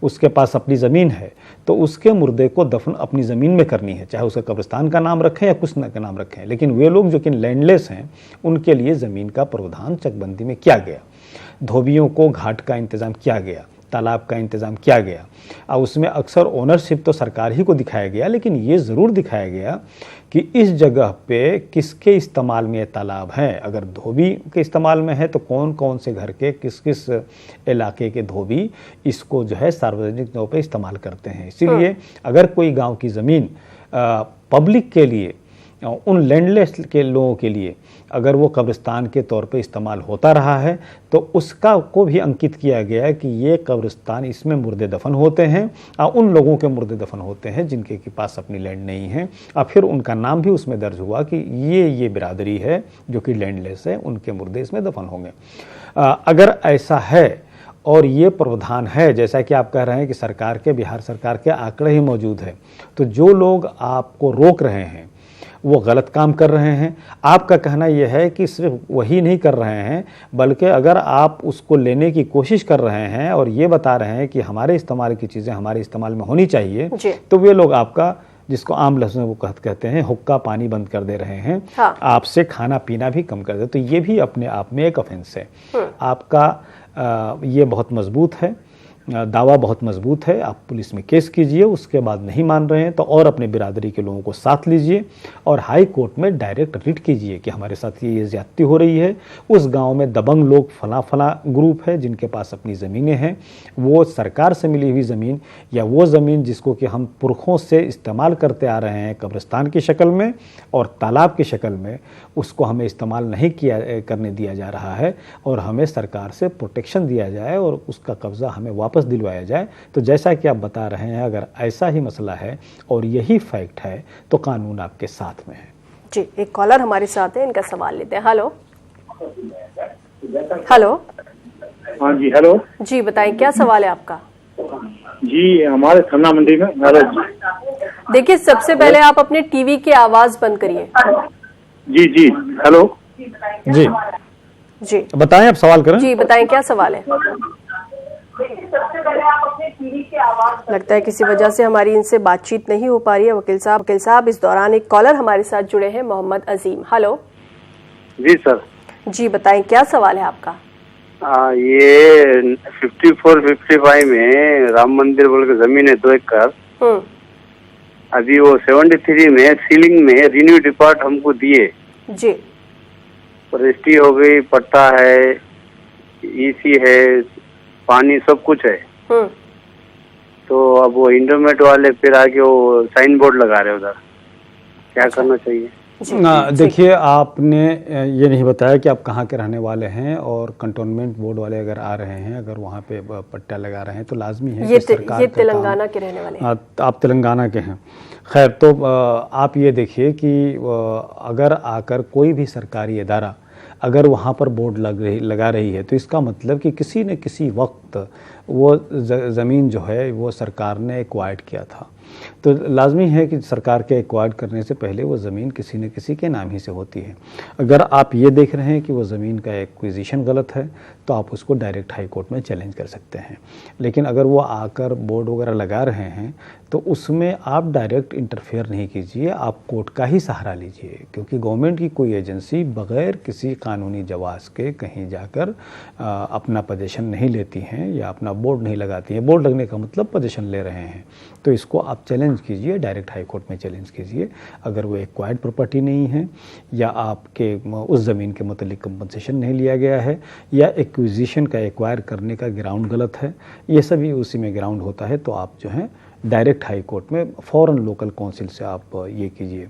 उसके पास अपनी ज़मीन है तो उसके मुर्दे को दफन अपनी ज़मीन में करनी है, चाहे उसके कब्रिस्तान का नाम रखें या कुछ का नाम रखें। लेकिन वे लोग जो कि लैंडलेस हैं उनके लिए ज़मीन का प्रावधान चकबंदी में किया गया। धोबियों को घाट का इंतज़ाम किया गया, तालाब का इंतज़ाम किया गया। और उसमें अक्सर ओनरशिप तो सरकार ही को दिखाया गया, लेकिन ये ज़रूर दिखाया गया कि इस जगह पे किसके इस्तेमाल में ये तालाब है। अगर धोबी के इस्तेमाल में है तो कौन कौन से घर के किस किस इलाके के धोबी इसको जो है सार्वजनिक तौर पे इस्तेमाल करते हैं। इसीलिए अगर कोई गांव की ज़मीन पब्लिक के लिए, उन लैंडलेस के लोगों के लिए अगर वो कब्रिस्तान के तौर पे इस्तेमाल होता रहा है तो उसका को भी अंकित किया गया है कि ये कब्रिस्तान, इसमें मुर्दे दफन होते हैं और उन लोगों के मुर्दे दफन होते हैं जिनके के पास अपनी लैंड नहीं है। और फिर उनका नाम भी उसमें दर्ज हुआ कि ये बिरादरी है जो कि लैंडलेस है, उनके मुर्दे इसमें दफन होंगे। अगर ऐसा है और ये प्रावधान है, जैसा कि आप कह रहे हैं कि सरकार के, बिहार सरकार के आंकड़े ही मौजूद है, तो जो लोग आपको रोक रहे हैं वो गलत काम कर रहे हैं। आपका कहना यह है कि सिर्फ वही नहीं कर रहे हैं, बल्कि अगर आप उसको लेने की कोशिश कर रहे हैं और ये बता रहे हैं कि हमारे इस्तेमाल की चीज़ें हमारे इस्तेमाल में होनी चाहिए, तो वे लोग आपका, जिसको आम लफ्ज़ में वो कहते हैं, हुक्का पानी बंद कर दे रहे हैं। हाँ। आपसे खाना पीना भी कम कर दे, तो ये भी अपने आप में एक ऑफेंस है। आपका ये बहुत मजबूत है, दावा बहुत मजबूत है। आप पुलिस में केस कीजिए, उसके बाद नहीं मान रहे हैं तो और अपने बिरादरी के लोगों को साथ लीजिए और हाई कोर्ट में डायरेक्ट रिट कीजिए कि हमारे साथ ये ज्यादती हो रही है। उस गांव में दबंग लोग, फला ग्रुप है जिनके पास अपनी ज़मीनें हैं, वो सरकार से मिली हुई ज़मीन या वो ज़मीन जिसको कि हम पुरखों से इस्तेमाल करते आ रहे हैं कब्रिस्तान की शक्ल में और तालाब की शक्ल में, उसको हमें इस्तेमाल नहीं करने दिया जा रहा है और हमें सरकार से प्रोटेक्शन दिया जाए और उसका कब्ज़ा हमें वापस दिलवाया जाए। तो जैसा कि आप बता रहे हैं, अगर ऐसा ही मसला है और यही फैक्ट है तो कानून आपके साथ में है। जी, एक कॉलर हमारे साथ है, इनका सवाल लेते हैं। Hello hello. हाँ जी, हेलो जी, बताएं क्या सवाल है आपका? जी, हमारे खन्ना मंडी में देखिए, सबसे पहले आप अपने टीवी की आवाज बंद करिए। जी, हेलो जी जी, बताएं, आप सवाल करें। जी बताएं क्या सवाल है? लगता है किसी वजह से हमारी इनसे बातचीत नहीं हो पा रही है वकील साहब। इस दौरान एक कॉलर हमारे साथ जुड़े हैं, मोहम्मद अजीम। हेलो जी सर। जी बताएं क्या सवाल है आपका? ये 54-55 में राम मंदिर बोल के जमीन है 2 एकड़। अभी वो 73 में सीलिंग में रिन्यू डिपार्ट हमको दिए जी, रजिस्ट्री हो गई, पट्टा है, ईसी है, पानी सब कुछ है। तो अब वो इंटरनेट वाले फिर आके वो साइन बोर्ड लगा रहे उधर, क्या करना चाहिए? देखिए, आपने ये नहीं बताया कि आप कहाँ के रहने वाले हैं और कंटोनमेंट बोर्ड वाले अगर आ रहे हैं, अगर वहाँ पे पट्टा लगा रहे हैं तो लाजमी है कि सरकार ये तेलंगाना के रहने वाले हैं। आप तेलंगाना के हैं। खैर, तो आप ये देखिए कि अगर आकर कोई भी सरकारी इदारा अगर वहाँ पर बोर्ड लगा रही है तो इसका मतलब कि किसी न किसी वक्त वो ज़मीन जो है वो सरकार ने एक्वायर्ड किया था। तो लाजमी है कि सरकार के एक्वायर्ड करने से पहले वो ज़मीन किसी न किसी के नाम ही से होती है। अगर आप ये देख रहे हैं कि वो ज़मीन का एक्विजिशन गलत है तो आप उसको डायरेक्ट हाई कोर्ट में चैलेंज कर सकते हैं। लेकिन अगर वो आकर बोर्ड वगैरह लगा रहे हैं तो उसमें आप डायरेक्ट इंटरफेयर नहीं कीजिए, आप कोर्ट का ही सहारा लीजिए, क्योंकि गवर्नमेंट की कोई एजेंसी बगैर किसी कानूनी जवाब के कहीं जाकर अपना पोजीशन नहीं लेती हैं या अपना बोर्ड नहीं लगाती हैं। बोर्ड लगने का मतलब पोजीशन ले रहे हैं, तो इसको आप चैलेंज कीजिए, डायरेक्ट हाई कोर्ट में चैलेंज कीजिए। अगर वो एक्वायर्ड प्रॉपर्टी नहीं है या आपके उस ज़मीन के मतलब कंपनसेशन नहीं लिया गया है या एक्विजिशन का एक्वायर करने का ग्राउंड गलत है, ये सभी उसी में ग्राउंड होता है, तो आप जो है डायरेक्ट हाई कोर्ट में फ़ौरन लोकल काउंसिल से आप ये कीजिए,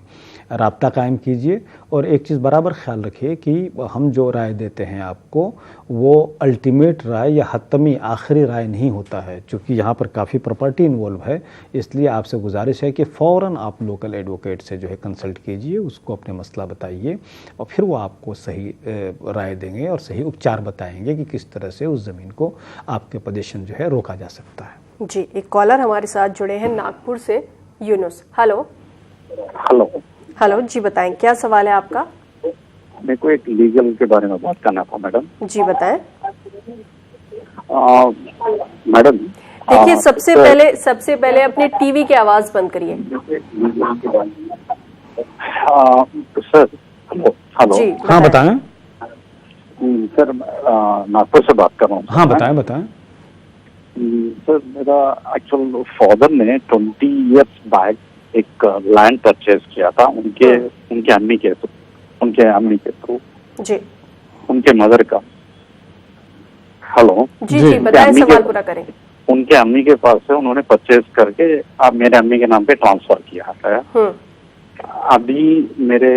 राब्ता कायम कीजिए। और एक चीज़ बराबर ख्याल रखिए कि हम जो राय देते हैं आपको वो अल्टीमेट राय या हतमी आखिरी राय नहीं होता है, क्योंकि यहाँ पर काफ़ी प्रॉपर्टी इन्वॉल्व है। इसलिए आपसे गुजारिश है कि फ़ौरन आप लोकल एडवोकेट से जो है कंसल्ट कीजिए, उसको अपने मसला बताइए और फिर वो आपको सही राय देंगे और सही उपचार बताएंगे कि किस तरह से उस ज़मीन को आपके पोजीशन जो है रोका जा सकता है। जी, एक कॉलर हमारे साथ जुड़े हैं नागपुर से, यूनुस। हेलो हेलो जी, बताएं क्या सवाल है आपका? मेरे को एक लीगल के बारे में बात करना था मैडम। जी बताएं। मैडम देखिए, सबसे पहले अपने टीवी की आवाज बंद करिए। सर हेलो जी हाँ बताएं। सर नागपुर से बात कर रहा हूँ। हाँ बताएं। सर मेरा एक्चुअल फादर ने 20 इयर्स बैक एक लैंड परचेज किया था उनके अम्मी के थ्रू जी, उनके मदर का। हेलो जी बताएं, सवाल पूरा करें। उनके अम्मी के पास से उन्होंने परचेज करके अब मेरे अम्मी के नाम पे ट्रांसफर किया है। अभी मेरे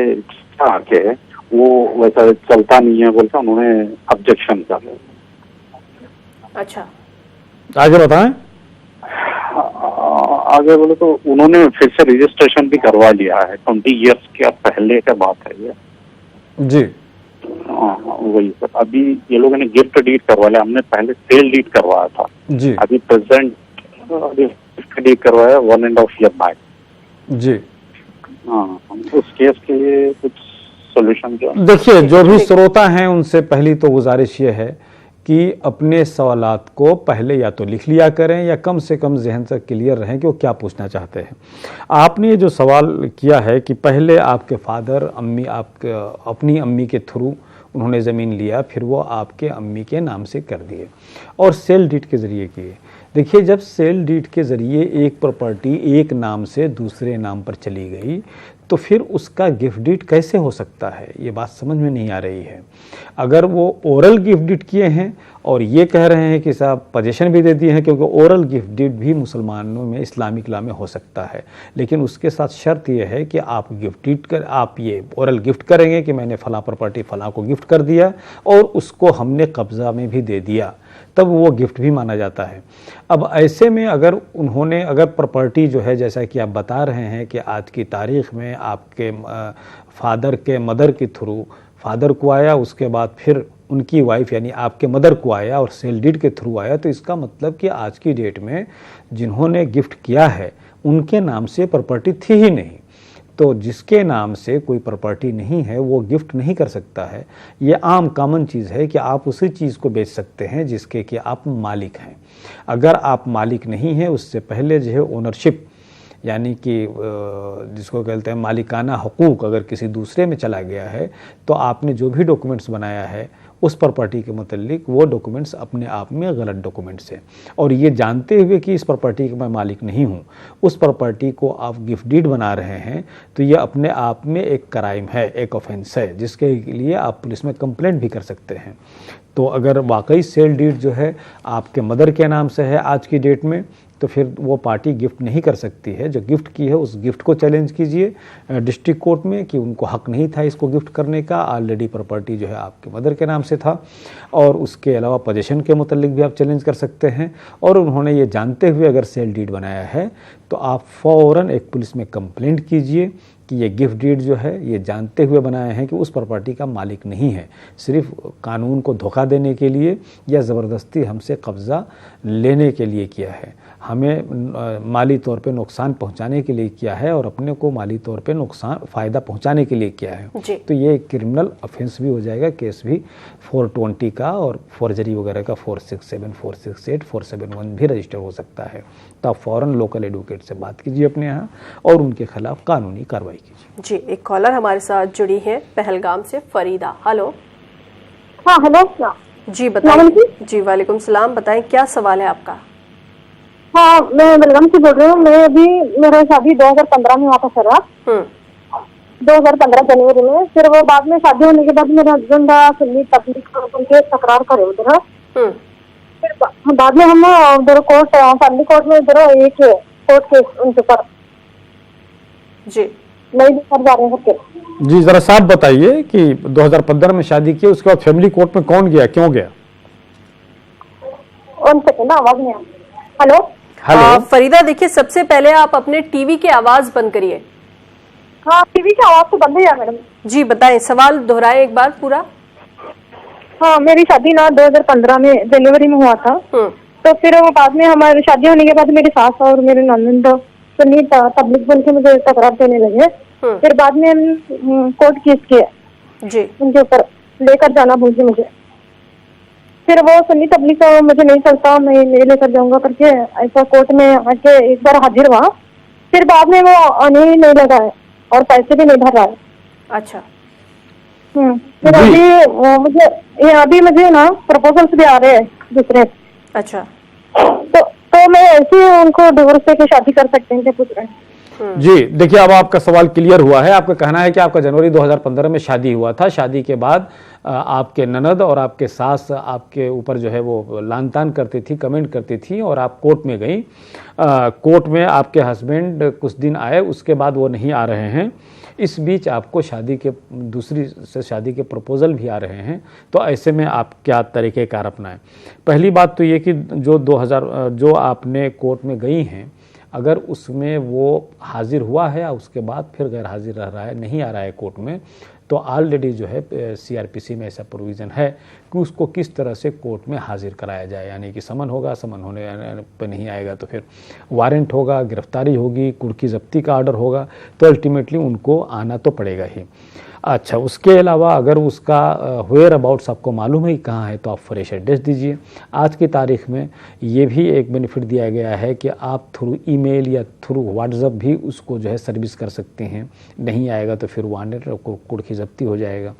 आके वो वैसा चलता नहीं है बोलकर उन्होंने ऑब्जेक्शन कर। अच्छा, आगे बताएं। आगे बोले तो उन्होंने फिर से रजिस्ट्रेशन भी करवा लिया है। 20 इयर्स के पहले का बात है ये। जी वही सर, अभी ये लोगों ने गिफ्ट डीड करवा लिया, हमने पहले सेल डीड करवाया था जी। अभी प्रेजेंट गिफ्ट डीड करवाया 1.5 ईयर बैक जी। उस केस के लिए कुछ सोल्यूशन जो देखिए, जो भी श्रोता हैं उनसे पहली तो गुजारिश ये है कि अपने सवालात को पहले या तो लिख लिया करें या कम से कम जहन से क्लियर रहें कि वो क्या पूछना चाहते हैं। आपने जो सवाल किया है कि पहले आपके फादर अपनी अम्मी के थ्रू उन्होंने ज़मीन लिया, फिर वो आपके अम्मी के नाम से कर दिए और सेल डीड के ज़रिए किए। देखिए, जब सेल डीड के ज़रिए एक प्रॉपर्टी एक नाम से दूसरे नाम पर चली गई तो फिर उसका गिफ्ट डीड कैसे हो सकता है, ये बात समझ में नहीं आ रही है। अगर वो ओरल गिफ्ट डीड किए हैं और ये कह रहे हैं कि साहब पोजीशन भी दे दिए हैं, क्योंकि ओरल गिफ्ट डीड भी मुसलमानों में इस्लामिक लॉ में हो सकता है, लेकिन उसके साथ शर्त ये है कि आप गिफ्ट डीड आप ये ओरल गिफ्ट करेंगे कि मैंने फला प्रॉपर्टी फला को गिफ्ट कर दिया और उसको हमने कब्जा में भी दे दिया, तब वो गिफ्ट भी माना जाता है। अब ऐसे में अगर प्रॉपर्टी जो है, जैसा कि आप बता रहे हैं कि आज की तारीख़ में आपके फादर के मदर के थ्रू फादर को आया, उसके बाद फिर उनकी वाइफ यानी आपके मदर को आया और सेल डीड के थ्रू आया, तो इसका मतलब कि आज की डेट में जिन्होंने गिफ्ट किया है उनके नाम से प्रॉपर्टी थी ही नहीं। तो जिसके नाम से कोई प्रॉपर्टी नहीं है वो गिफ्ट नहीं कर सकता है। ये आम कॉमन चीज़ है कि आप उसी चीज़ को बेच सकते हैं जिसके कि आप मालिक हैं। अगर आप मालिक नहीं हैं, उससे पहले जो है ओनरशिप यानी कि जिसको कहते हैं मालिकाना हुकूक अगर किसी दूसरे में चला गया है, तो आपने जो भी डॉक्यूमेंट्स बनाया है उस प्रॉपर्टी के मुतालिक वो डॉक्यूमेंट्स अपने आप में गलत डॉक्यूमेंट्स हैं, और ये जानते हुए कि इस प्रॉपर्टी का मैं मालिक नहीं हूँ, उस प्रॉपर्टी को आप गिफ्ट डीड बना रहे हैं, तो ये अपने आप में एक क्राइम है, एक ऑफेंस है, जिसके लिए आप पुलिस में कंप्लेंट भी कर सकते हैं। तो अगर वाकई सेल डीड जो है आपके मदर के नाम से है आज की डेट में, तो फिर वो पार्टी गिफ्ट नहीं कर सकती है। जो गिफ्ट की है उस गिफ्ट को चैलेंज कीजिए डिस्ट्रिक्ट कोर्ट में कि उनको हक नहीं था इसको गिफ्ट करने का, ऑलरेडी प्रॉपर्टी जो है आपके मदर के नाम से था। और उसके अलावा पोजीशन के मुतालिक भी आप चैलेंज कर सकते हैं। और उन्होंने ये जानते हुए अगर सेल डीड बनाया है तो आप फ़ौरन एक पुलिस में कंप्लेंट कीजिए कि ये गिफ्ट डीड जो है ये जानते हुए बनाए हैं कि उस प्रॉपर्टी का मालिक नहीं है, सिर्फ कानून को धोखा देने के लिए या ज़बरदस्ती हमसे कब्ज़ा लेने के लिए किया है, हमें माली तौर पे नुकसान पहुंचाने के लिए किया है और अपने को माली तौर पे फ़ायदा पहुंचाने के लिए किया है। तो ये क्रिमिनल ऑफेंस भी हो जाएगा, केस भी 420 का और फॉर्जरी वगैरह का 467, 468, 471 भी रजिस्टर हो सकता है। तो आप फ़ौरन लोकल एडवोकेट से बात कीजिए अपने यहाँ और उनके खिलाफ कानूनी कार्रवाई कीजिए। जी, एक कॉलर हमारे साथ जुड़ी है पहलगाम से, फरीदा। हेलो। हाँ हेलो। जी बताइए। जी वालेकुम सलाम, बताएं क्या सवाल है आपका? हाँ मैं बेलगाम से बोल रही हूँ। मैं अभी मेरा शादी 2015 में हुआ था सर, 2015 जनवरी में। फिर वो बाद में शादी होने के बाद मेरे हस्बैंड सुन्नी तबलीग उनके तकरार करे उधर। फिर बाद में हम उधर कोर्ट, फैमिली कोर्ट में उधर एक कोर्ट केस उनके ऊपर जी नहीं कर जा रहे हैं। जी जरा साफ बताइए कि 2015 में शादी की, उसके बाद फैमिली कोर्ट में कौन गया, क्यों गया? ना आवाज नहीं। हेलो हेलो फरीदा, देखिए सबसे पहले आप अपने टीवी की आवाज बंद करिए। हाँ टीवी की आवाज तो बंद है मैडम। जी बताएं, सवाल दोहराएं एक बार पूरा। हाँ मेरी शादी ना 2015 में जनवरी में हुआ था। तो फिर वो बाद में हमारी शादी होने के बाद मेरी सास और मेरे ननद सुन्नी तबलीग बोल के मुझे तकरार देने लगे। फिर बाद में हम कोर्ट केस किया जी उनके ऊपर, लेकर जाना भूल गए मुझे। फिर वो सुन्नी तबलीग का मुझे नहीं चलता, मैं नहीं लेकर जाऊंगा करके ऐसा कोर्ट में आके एक बार हाजिर हुआ। फिर बाद में वो आने ही नहीं लगा है और पैसे भी नहीं भर रहा है। अच्छा। फिर अभी मुझे ना प्रपोजल्स भी आ रहे हैं दूसरे। अच्छा। तो मैं ऐसे उनको डिवोर्स देके शादी कर सकते हैं क्या, पूछ रहे हैं? जी देखिए, अब आपका सवाल क्लियर हुआ है। आपका कहना है कि आपका जनवरी 2015 में शादी हुआ था, शादी के बाद आपके ननद और आपके सास आपके ऊपर जो है वो लान तान करती थी, कमेंट करती थी और आप कोर्ट में गई। कोर्ट में आपके हस्बैंड कुछ दिन आए, उसके बाद वो नहीं आ रहे हैं। इस बीच आपको दूसरी से शादी के प्रपोजल भी आ रहे हैं। तो ऐसे में आप क्या तरीक़ेकार अपनाएं? पहली बात तो ये कि जो आपने कोर्ट में गई हैं, अगर उसमें वो हाजिर हुआ है या उसके बाद फिर गैर हाजिर रह रहा है, नहीं आ रहा है कोर्ट में, तो ऑलरेडी जो है CRPC में ऐसा प्रोविज़न है कि उसको किस तरह से कोर्ट में हाजिर कराया जाए। यानी कि समन होगा, समन होने पर नहीं आएगा तो फिर वारंट होगा, गिरफ्तारी होगी, कुर्की जब्ती का ऑर्डर होगा, तो अल्टीमेटली उनको आना तो पड़ेगा ही। अच्छा, उसके अलावा अगर उसका वेयर अबाउट्स आपको मालूम है कहाँ है, तो आप फ्रेश एड्रेस दीजिए। आज की तारीख में ये भी एक बेनिफिट दिया गया है कि आप थ्रू ईमेल या थ्रू व्हाट्सएप भी उसको जो है सर्विस कर सकते हैं। नहीं आएगा तो फिर वारंट को कुर्की जब्ती हो जाएगा।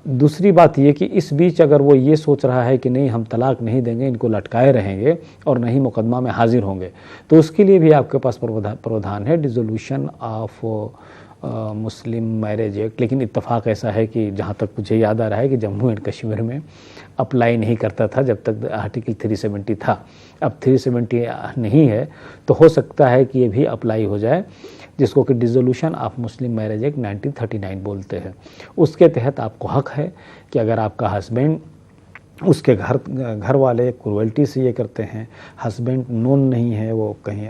दूसरी बात ये कि इस बीच अगर वो ये सोच रहा है कि नहीं हम तलाक नहीं देंगे, इनको लटकाए रहेंगे और नहीं मुकदमा में हाजिर होंगे, तो उसके लिए भी आपके पास प्रावधान है, dissolution of Muslim marriage act. लेकिन इत्तेफाक ऐसा है कि जहाँ तक मुझे याद आ रहा है कि जम्मू एंड कश्मीर में अप्लाई नहीं करता था जब तक आर्टिकल 370 था। अब 370 नहीं है, तो हो सकता है कि ये भी अप्लाई हो जाए, जिसको कि dissolution of Muslim marriage act 1939 बोलते हैं। उसके तहत आपको हक है कि अगर आपका हस्बैंड, उसके घर वाले क्रुएल्टी से ये करते हैं, हस्बैंड नोन नहीं है, वो कहीं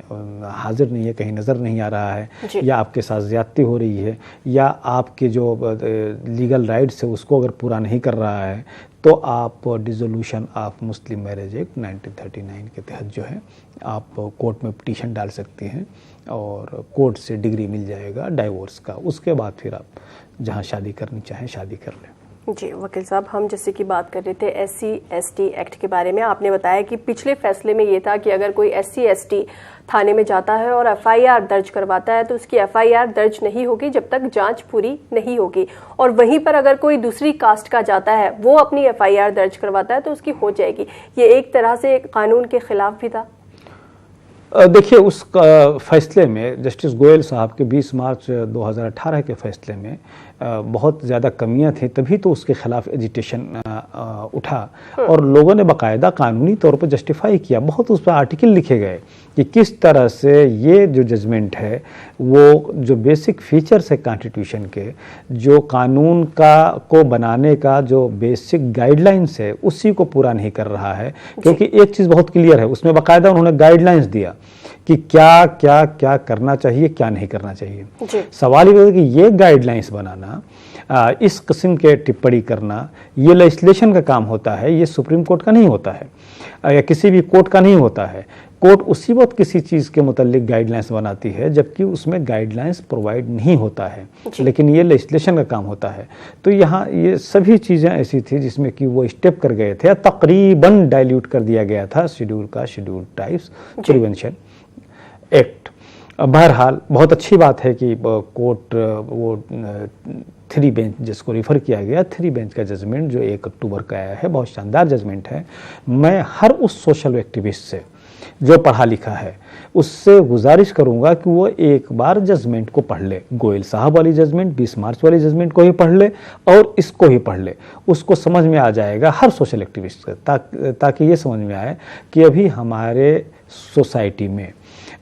हाजिर नहीं है, कहीं नज़र नहीं आ रहा है, या आपके साथ ज़्यादती हो रही है, या आपके जो लीगल राइट्स है उसको अगर पूरा नहीं कर रहा है, तो आप dissolution of Muslim marriage act 1939 के तहत जो है आप कोर्ट में पिटीशन डाल सकती हैं और कोर्ट से डिग्री मिल जाएगा डाइवोर्स का। उसके बाद फिर आप जहाँ शादी करनी चाहें शादी कर लें। जी वकील साहब, हम जैसे कि बात कर रहे थे SC/ST एक्ट के बारे में। आपने बताया कि पिछले फैसले में ये था कि अगर कोई SC/ST थाने में जाता है और FIR दर्ज करवाता है तो उसकी FIR दर्ज नहीं होगी जब तक जांच पूरी नहीं होगी, और वहीं पर अगर कोई दूसरी कास्ट का जाता है, वो अपनी FIR दर्ज करवाता है तो उसकी हो जाएगी। ये एक तरह से कानून के खिलाफ भी था। देखिए, उस फैसले में जस्टिस गोयल साहब के 20 मार्च 2018 के फैसले में बहुत ज़्यादा कमियां थी, तभी तो उसके खिलाफ एजिटेशन उठा और लोगों ने बाकायदा कानूनी तौर पर जस्टिफाई किया। बहुत उस पर आर्टिकल लिखे गए कि किस तरह से ये जो जजमेंट है, वो जो बेसिक फीचर्स है कॉन्स्टिट्यूशन के, जो कानून को बनाने का जो बेसिक गाइडलाइंस है, उसी को पूरा नहीं कर रहा है। क्योंकि एक चीज़ बहुत क्लियर है, उसमें बाकायदा उन्होंने गाइडलाइंस दिया कि क्या क्या क्या करना चाहिए, क्या नहीं करना चाहिए। सवाल ये है कि ये गाइडलाइंस बनाना, इस किस्म के टिप्पणी करना, ये लेजिस्लेशन का काम होता है, ये सुप्रीम कोर्ट का नहीं होता है या किसी भी कोर्ट का नहीं होता है। कोर्ट उसी वक्त किसी चीज़ के मुतालिक गाइडलाइंस बनाती है जबकि उसमें गाइडलाइंस प्रोवाइड नहीं होता है, लेकिन ये लेजिस्लेशन का काम होता है। तो यहाँ ये सभी चीज़ें ऐसी थी जिसमें कि वो स्टेप कर गए थे, तकरीबन डाइल्यूट कर दिया गया था शेड्यूल ट्राइब्स प्रिवेंशन एक्ट। बहरहाल बहुत अच्छी बात है कि कोर्ट वो 3 बेंच जिसको रेफर किया गया, 3 बेंच का जजमेंट जो 1 अक्टूबर का आया है, बहुत शानदार जजमेंट है। मैं हर उस सोशल एक्टिविस्ट से जो पढ़ा लिखा है उससे गुजारिश करूंगा कि वो एक बार जजमेंट को पढ़ ले। गोयल साहब वाली जजमेंट, 20 मार्च वाली जजमेंट को ही पढ़ ले और इसको ही पढ़ ले, उसको समझ में आ जाएगा हर सोशल एक्टिविस्ट का, ताकि ये समझ में आए कि अभी हमारे सोसाइटी में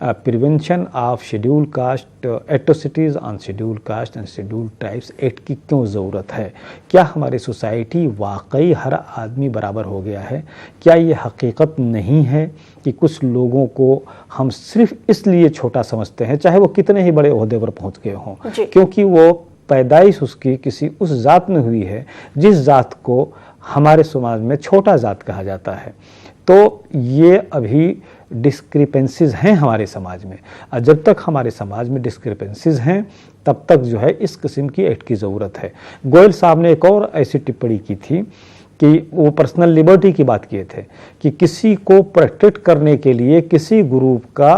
prevention of schedule caste atrocities on schedule caste and schedule tribes act की क्यों ज़रूरत है। क्या हमारी सोसाइटी वाकई हर आदमी बराबर हो गया है? क्या ये हकीकत नहीं है कि कुछ लोगों को हम सिर्फ इसलिए छोटा समझते हैं, चाहे वो कितने ही बड़े ओहदे पर पहुंच गए हों, क्योंकि वो पैदाइश उसकी किसी उस जात में हुई है जिस जात को हमारे समाज में छोटा जात कहा जाता है। तो ये अभी डिस्क्रिपेंसीज हैं हमारे समाज में, और जब तक हमारे समाज में डिस्क्रिपेंसीज हैं तब तक जो है इस किस्म की एक्ट की ज़रूरत है। गोयल साहब ने एक और ऐसी टिप्पणी की थी कि वो पर्सनल लिबर्टी की बात किए थे कि किसी को प्रोटेक्ट करने के लिए किसी ग्रुप का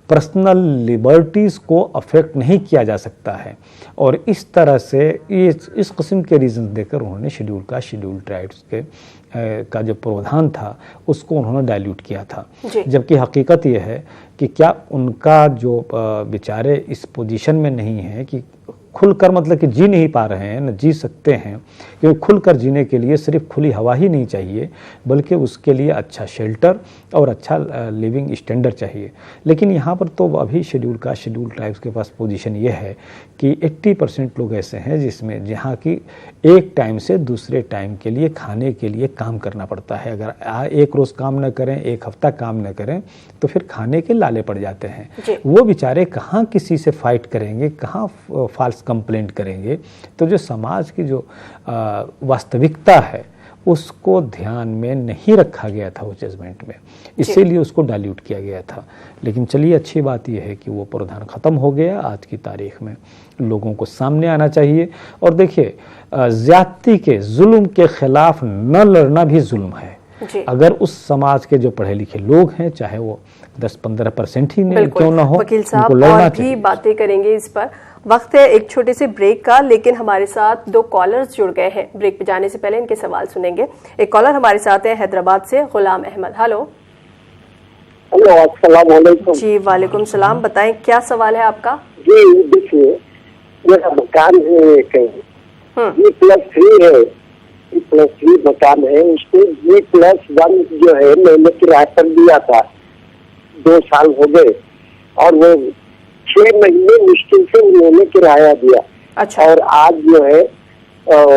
पर्सनल लिबर्टीज़ को अफेक्ट नहीं किया जा सकता है, और इस तरह से इस किस्म के रीज़न देकर उन्होंने शेड्यूल ट्राइब्स के का जो प्रावधान था उसको उन्होंने डाइल्यूट किया था। जबकि हकीकत यह है कि क्या उनका जो बेचारे इस पोजीशन में नहीं है कि खुलकर, मतलब कि जी नहीं पा रहे हैं, न जी सकते हैं, क्योंकि खुलकर जीने के लिए सिर्फ खुली हवा ही नहीं चाहिए बल्कि उसके लिए अच्छा शेल्टर और अच्छा लिविंग स्टैंडर्ड चाहिए। लेकिन यहाँ पर तो अभी शेड्यूल ट्राइब्स के पास पोजीशन ये है कि 80% लोग ऐसे हैं जिसमें जहाँ की एक टाइम से दूसरे टाइम के लिए खाने के लिए काम करना पड़ता है। अगर एक रोज़ काम न करें, एक हफ्ता काम न करें तो फिर खाने के लाले पड़ जाते हैं। वो बेचारे कहाँ किसी से फाइट करेंगे, कहाँ फॉल्स कंप्लेंट करेंगे। तो जो समाज की जो वास्तविकता है उसको ध्यान में नहीं रखा गया था उस जजमेंट में, इसीलिए उसको डाइल्यूट किया गया था। लेकिन चलिए, अच्छी बात यह है कि वो प्रावधान ख़त्म हो गया। आज की तारीख में लोगों को सामने आना चाहिए। और देखिए, ज़्यादती के, जुल्म के खिलाफ न लड़ना भी जुल्म है। अगर उस समाज के जो पढ़े लिखे लोग हैं, चाहे वो 10-15% ही क्यों ना हो, वकील साहब और भी बातें करेंगे इस पर। वक्त है एक छोटे से ब्रेक का, लेकिन हमारे साथ 2 कॉलर्स जुड़ गए हैं। ब्रेक पे जाने से पहले इनके सवाल सुनेंगे। एक कॉलर हमारे साथ है हैदराबाद से, गुलाम अहमद। हेलो। अस्सलाम वालेकुम। जी वालेकुम सलाम, बताएं क्या सवाल है आपका? जी देखिए, मेरा मकान है G+3 है, G+3 मकान है, उसको G+1 जो है मैंने किराए पर दिया था, 2 साल हो गए, और वो 6 महीने मुश्किल से उन्होंने किराया दिया। अच्छा। और आज जो है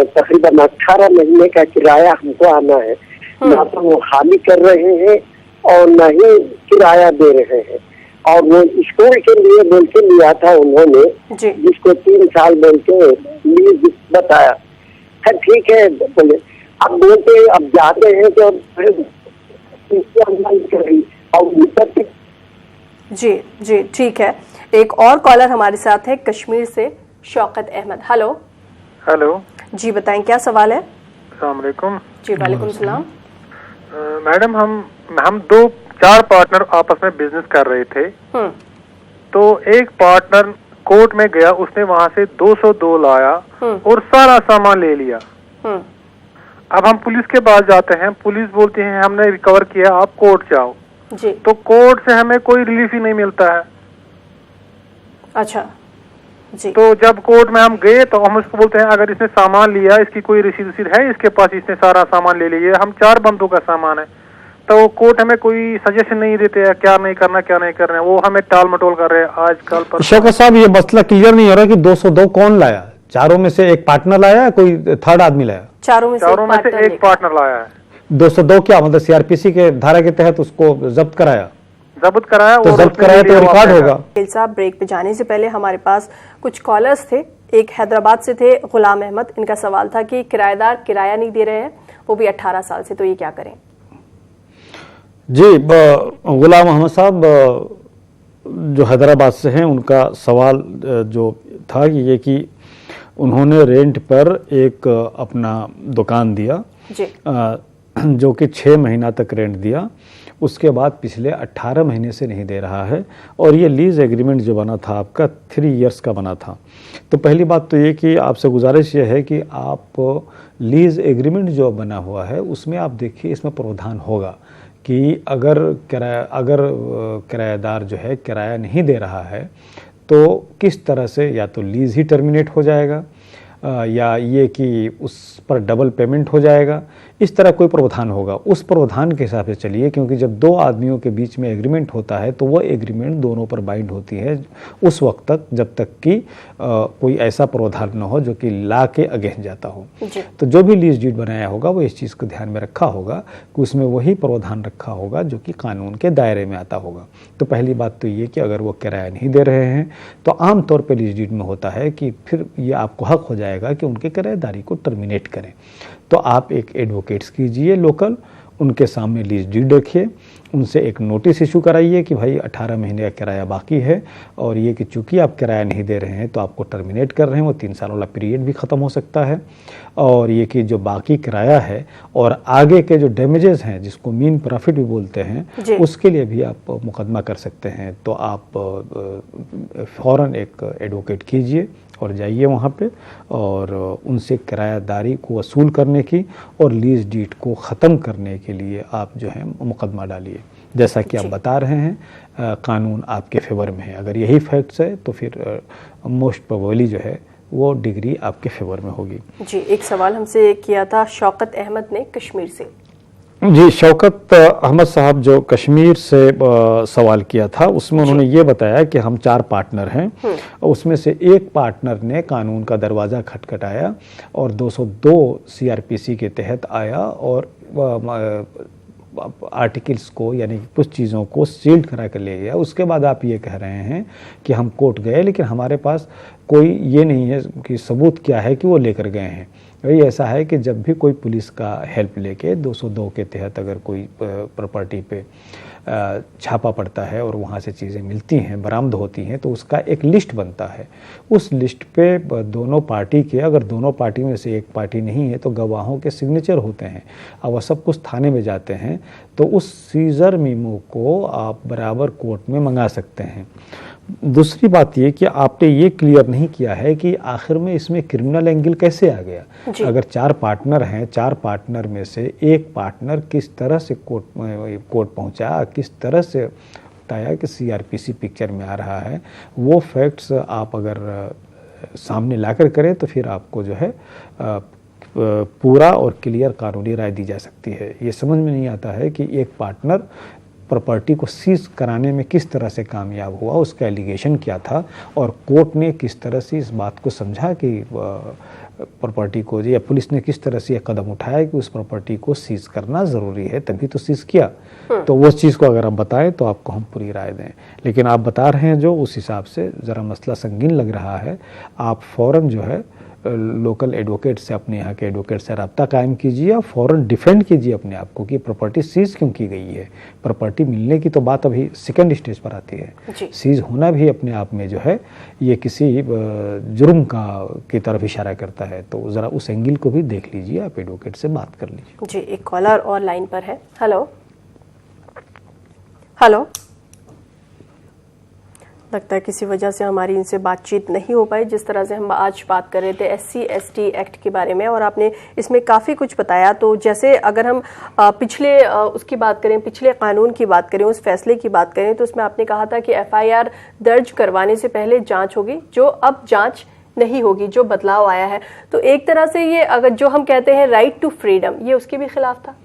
तकरीबन 18 महीने का किराया हमको आना है। ना तो वो खाली कर रहे हैं और न ही किराया दे रहे हैं। और वो स्कूल के लिए बोल के लिया था उन्होंने, जिसको 3 साल बोल के लीज बताया। ठीक है बोले, अब बोलते अब जाते हैं तो जी ठीक है। एक और कॉलर हमारे साथ है कश्मीर से, शौकत अहमद। हेलो। जी बताएं क्या सवाल है? अस्सलाम वालेकुम। जी वालेकुम सलाम। मैडम, हम 2-4 पार्टनर आपस में बिजनेस कर रहे थे। तो एक पार्टनर कोर्ट में गया, उसने वहां से 202 लाया और सारा सामान ले लिया। अब हम पुलिस के पास जाते हैं, पुलिस बोलती है हमने रिकवर किया, आप कोर्ट जाओ। तो कोर्ट से हमें कोई रिलीफ ही नहीं मिलता है। अच्छा जी। तो जब कोर्ट में हम गए तो हम उसको बोलते हैं अगर इसने सामान लिया, इसकी कोई रसीद है इसके पास, इसने सारा सामान ले लिया, हम 4 बंदों का सामान है। तो कोर्ट हमें कोई सजेशन नहीं देते हैं क्या नहीं करना, वो हमें टाल मटोल कर रहे हैं आजकल पर। शौकत साहब, ये मसला क्लियर नहीं हो रहा कि 202 कौन लाया? 4 में से एक पार्टनर लाया, कोई थर्ड आदमी लाया? 4 में से एक पार्टनर लाया है। 202 क्या मतलब? CRPC के धारा के तहत उसको जब्त कराया तो जब्त कराया तो रिकॉर्ड होगा। वकील साहब, ब्रेक पे जाने से पहले हमारे पास कुछ कॉलर्स थे। एक हैदराबाद से थे गुलाम अहमद, इनका सवाल था कि किराएदार किराया नहीं दे रहे हैं, वो भी 18 साल से, तो ये क्या करें? जी, गुलाम अहमद साहब जो हैदराबाद से हैं, उनका सवाल जो था ये कि उन्होंने रेंट पर एक अपना दुकान दिया जी। जो कि 6 महीना तक रेंट दिया, उसके बाद पिछले 18 महीने से नहीं दे रहा है और ये लीज एग्रीमेंट जो बना था आपका 3 इयर्स का बना था। तो पहली बात तो ये कि आपसे गुजारिश ये है कि आप लीज एग्रीमेंट जो बना हुआ है उसमें आप देखिए, इसमें प्रावधान होगा कि अगर किराएदार जो है किराया नहीं दे रहा है तो किस तरह से या तो लीज ही टर्मिनेट हो जाएगा या ये कि उस पर डबल पेमेंट हो जाएगा, इस तरह कोई प्रावधान होगा। उस प्रावधान के हिसाब से चलिए, क्योंकि जब 2 आदमियों के बीच में एग्रीमेंट होता है तो वो एग्रीमेंट दोनों पर बाइंड होती है उस वक्त तक जब तक कि कोई ऐसा प्रावधान न हो जो कि लॉ के अगेंस्ट जाता हो। तो जो भी लीज डीड बनाया होगा वो इस चीज़ को ध्यान में रखा होगा कि उसमें वही प्रावधान रखा होगा जो कि कानून के दायरे में आता होगा। तो पहली बात तो ये कि अगर वो किराया नहीं दे रहे हैं तो आमतौर पर लीज डीड में होता है कि फिर ये आपको हक हो जाएगा कि उनके किराएदारी को टर्मिनेट करें। तो आप एक एडवोकेट्स कीजिए लोकल, उनके सामने लीज डीड रखिए, उनसे एक नोटिस इशू कराइए कि भाई 18 महीने का किराया बाकी है और ये कि चूंकि आप किराया नहीं दे रहे हैं तो आपको टर्मिनेट कर रहे हैं, वो 3 साल वाला पीरियड भी ख़त्म हो सकता है। और ये कि जो बाकी किराया है और आगे के जो डैमेजेस हैं जिसको मीन प्रॉफिट भी बोलते हैं उसके लिए भी आप मुकदमा कर सकते हैं। तो आप फ़ौरन एक एडवोकेट कीजिए और जाइए वहाँ पे और उनसे किरायादारी को वसूल करने की और लीज डीड को ख़त्म करने के लिए आप जो है मुकदमा डालिए। जैसा कि आप बता रहे हैं कानून आपके फेवर में है, अगर यही फैक्ट्स है तो फिर मोस्ट प्रोबेबली जो है वो डिग्री आपके फेवर में होगी। जी, एक सवाल हमसे किया था शौकत अहमद ने कश्मीर से। जी, शौकत अहमद साहब जो कश्मीर से सवाल किया था उसमें उन्होंने ये बताया कि हम 4 पार्टनर हैं, उसमें से एक पार्टनर ने कानून का दरवाज़ा खटखटाया और 202 CRPC के तहत आया और आर्टिकल्स को यानी कुछ चीज़ों को सील्ड करा कर ले गया। उसके बाद आप ये कह रहे हैं कि हम कोर्ट गए लेकिन हमारे पास कोई ये नहीं है कि सबूत क्या है कि वो लेकर गए हैं। वही ऐसा है कि जब भी कोई पुलिस का हेल्प लेके 202 के तहत अगर कोई प्रॉपर्टी पे छापा पड़ता है और वहाँ से चीज़ें मिलती हैं, बरामद होती हैं, तो उसका एक लिस्ट बनता है। उस लिस्ट पे दोनों पार्टी के, अगर दोनों पार्टी में से एक पार्टी नहीं है तो गवाहों के सिग्नेचर होते हैं और वह सब कुछ थाने में जाते हैं। तो उस सीजर मीमो को आप बराबर कोर्ट में मंगा सकते हैं। दूसरी बात ये कि आपने ये क्लियर नहीं किया है कि आखिर में इसमें क्रिमिनल एंगल कैसे आ गया। अगर 4 पार्टनर हैं, 4 पार्टनर में से एक पार्टनर किस तरह से कोर्ट पहुंचा, किस तरह से बताया कि CRPC पिक्चर में आ रहा है, वो फैक्ट्स आप अगर सामने लाकर करें तो फिर आपको जो है पूरा और क्लियर कानूनी राय दी जा सकती है। ये समझ में नहीं आता है कि एक पार्टनर प्रॉपर्टी को सीज कराने में किस तरह से कामयाब हुआ, उसका एलिगेशन क्या था और कोर्ट ने किस तरह से इस बात को समझा कि प्रॉपर्टी को या पुलिस ने किस तरह से यह कदम उठाया कि उस प्रॉपर्टी को सीज करना ज़रूरी है, तभी तो सीज किया। तो उस चीज़ को अगर आप बताएं तो आपको हम पूरी राय दें, लेकिन आप बता रहे हैं जो उस हिसाब से ज़रा मसला संगीन लग रहा है। आप फ़ौरन जो है लोकल एडवोकेट से, अपने यहाँ के एडवोकेट से रब्ता कायम कीजिए और फ़ौरन डिफेंड कीजिए अपने आप को कि प्रॉपर्टी सीज क्यों की गई है। प्रॉपर्टी मिलने की तो बात अभी सेकंड स्टेज पर आती है, सीज होना भी अपने आप में जो है ये किसी जुर्म की तरफ इशारा करता है। तो ज़रा उस एंगल को भी देख लीजिए, आप एडवोकेट से बात कर लीजिए। जी, एक कॉलर और लाइन पर है। हेलो हेलो, लगता है किसी वजह से हमारी इनसे बातचीत नहीं हो पाई। जिस तरह से हम आज बात कर रहे थे SC/ST एक्ट के बारे में और आपने इसमें काफ़ी कुछ बताया, तो जैसे अगर हम पिछले उसकी बात करें, पिछले कानून की बात करें, उस फैसले की बात करें, तो उसमें आपने कहा था कि FIR दर्ज करवाने से पहले जांच होगी, जो अब जांच नहीं होगी, जो बदलाव आया है। तो एक तरह से ये अगर जो हम कहते हैं राइट टू फ्रीडम, ये उसके भी खिलाफ था।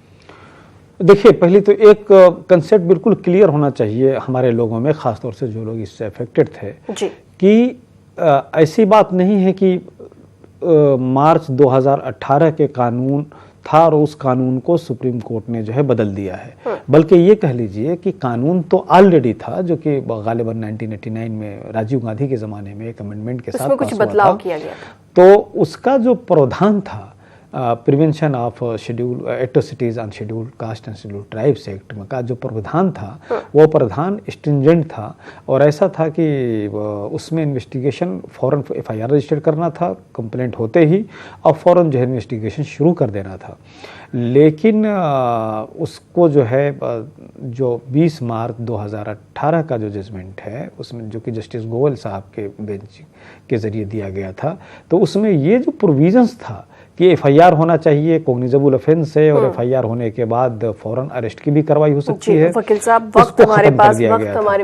देखिए, पहले तो एक कंसेप्ट बिल्कुल क्लियर होना चाहिए हमारे लोगों में, ख़ासतौर से जो लोग इससे अफेक्टेड थे, कि ऐसी बात नहीं है कि मार्च 2018 के कानून था और उस कानून को सुप्रीम कोर्ट ने जो है बदल दिया है, बल्कि ये कह लीजिए कि कानून तो ऑलरेडी था, जो कि गालिबन 1989 में राजीव गांधी के ज़माने में एक अमेंडमेंट के साथ कुछ बदलाव किया गया था। तो उसका जो प्रावधान था prevention of schedule atrocities on scheduled caste and scheduled tribes act का जो प्रावधान था वो प्रावधान स्ट्रिंजेंट था और ऐसा था कि उसमें इन्वेस्टिगेशन फ़ौरन FIR रजिस्टर करना था कंप्लेंट होते ही और फ़ौरन जो है इन्वेस्टिगेशन शुरू कर देना था। लेकिन उसको जो है जो 20 मार्च 2018 का जो जजमेंट है उसमें जो कि जस्टिस गोयल साहब के बेंच के ज़रिए दिया गया था, तो उसमें ये जो प्रोविजंस था कि FIR होना चाहिए, कॉग्निजेबल ऑफेंस है और FIR होने के बाद फौरन अरेस्ट की भी कार्रवाई हो सकती है। वकील साहब वक्त हमारे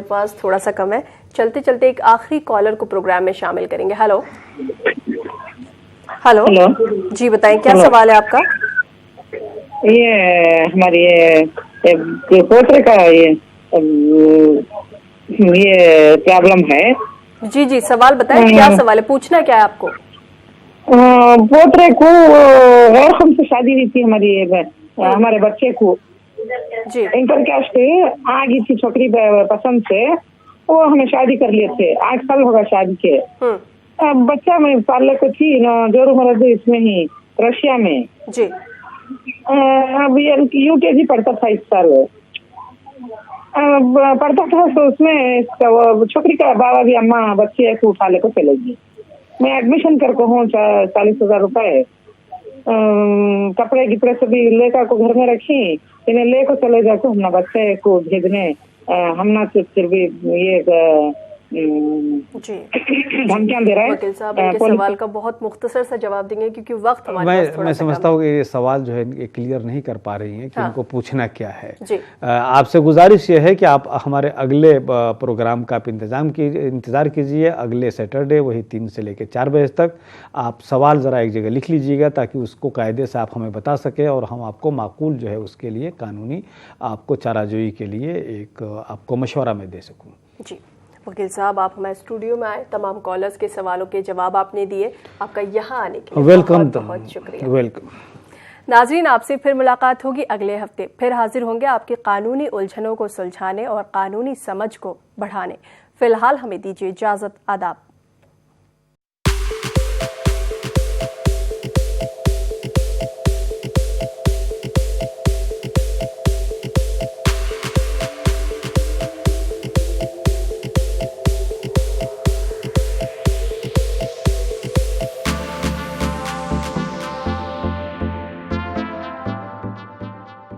पास थोड़ा सा कम है, चलते चलते एक आखिरी कॉलर को प्रोग्राम में शामिल करेंगे। हेलो हेलो जी बताएं क्या सवाल है आपका? ये हमारी ये पोत्र का ये प्रॉब्लम है। जी जी सवाल बताएं, क्या सवाल है, पूछना क्या है आपको? पोत्रे को और हमसे शादी हुई थी हमारे बच्चे को जी इंटरकास्ट आ गई थी छोकरी पसंद से, वो हमें शादी कर लिए थे। 8 साल होगा शादी के। बच्चा में पालने को थी जोरू मरद इसमें ही रशिया में जी। अब UKG पढ़ता था इस साल पढ़ता था, तो उसमें छोकरी का बाबा भी अम्मा बच्चे को उठा ले को चलेगी। मैं एडमिशन करके हूँ 40,000 रुपए कपड़े गिपड़े सभी लेकर को घर में रखी, इन्हें लेकर चले जाकर हम बच्चे को भेजने हम ना फिर भी ये धमकियां दे रहा है। वकील साहब इनके सवाल का बहुत मुख्तसर सा जवाब देंगे क्योंकि वक्त हमारे पास थोड़ा मैं समझता हूँ कि ये सवाल जो है ये क्लियर नहीं कर पा रही हैं कि इनको पूछना क्या है। जी। आपसे गुजारिश ये है कि आप हमारे अगले प्रोग्राम का आप इंतज़ार कीजिए। अगले सैटरडे वही 3 से लेकर 4 बजे तक आप सवाल ज़रा एक जगह लिख लीजिएगा ताकि उसको कायदे से आप हमें बता सकें और हम आपको माकूल जो है उसके लिए कानूनी आपको चाराजोई के लिए एक आपको मशवरा में दे सकूँ। जी वकील साहब आप हमारे स्टूडियो में आए, तमाम कॉलर्स के सवालों के जवाब आपने दिए, आपका यहाँ आने के लिए वेलकम, बहुत शुक्रिया। वेलकम। नाजरीन आपसे फिर मुलाकात होगी अगले हफ्ते, फिर हाजिर होंगे आपकी कानूनी उलझनों को सुलझाने और कानूनी समझ को बढ़ाने। फिलहाल हमें दीजिए इजाजत, आदाब।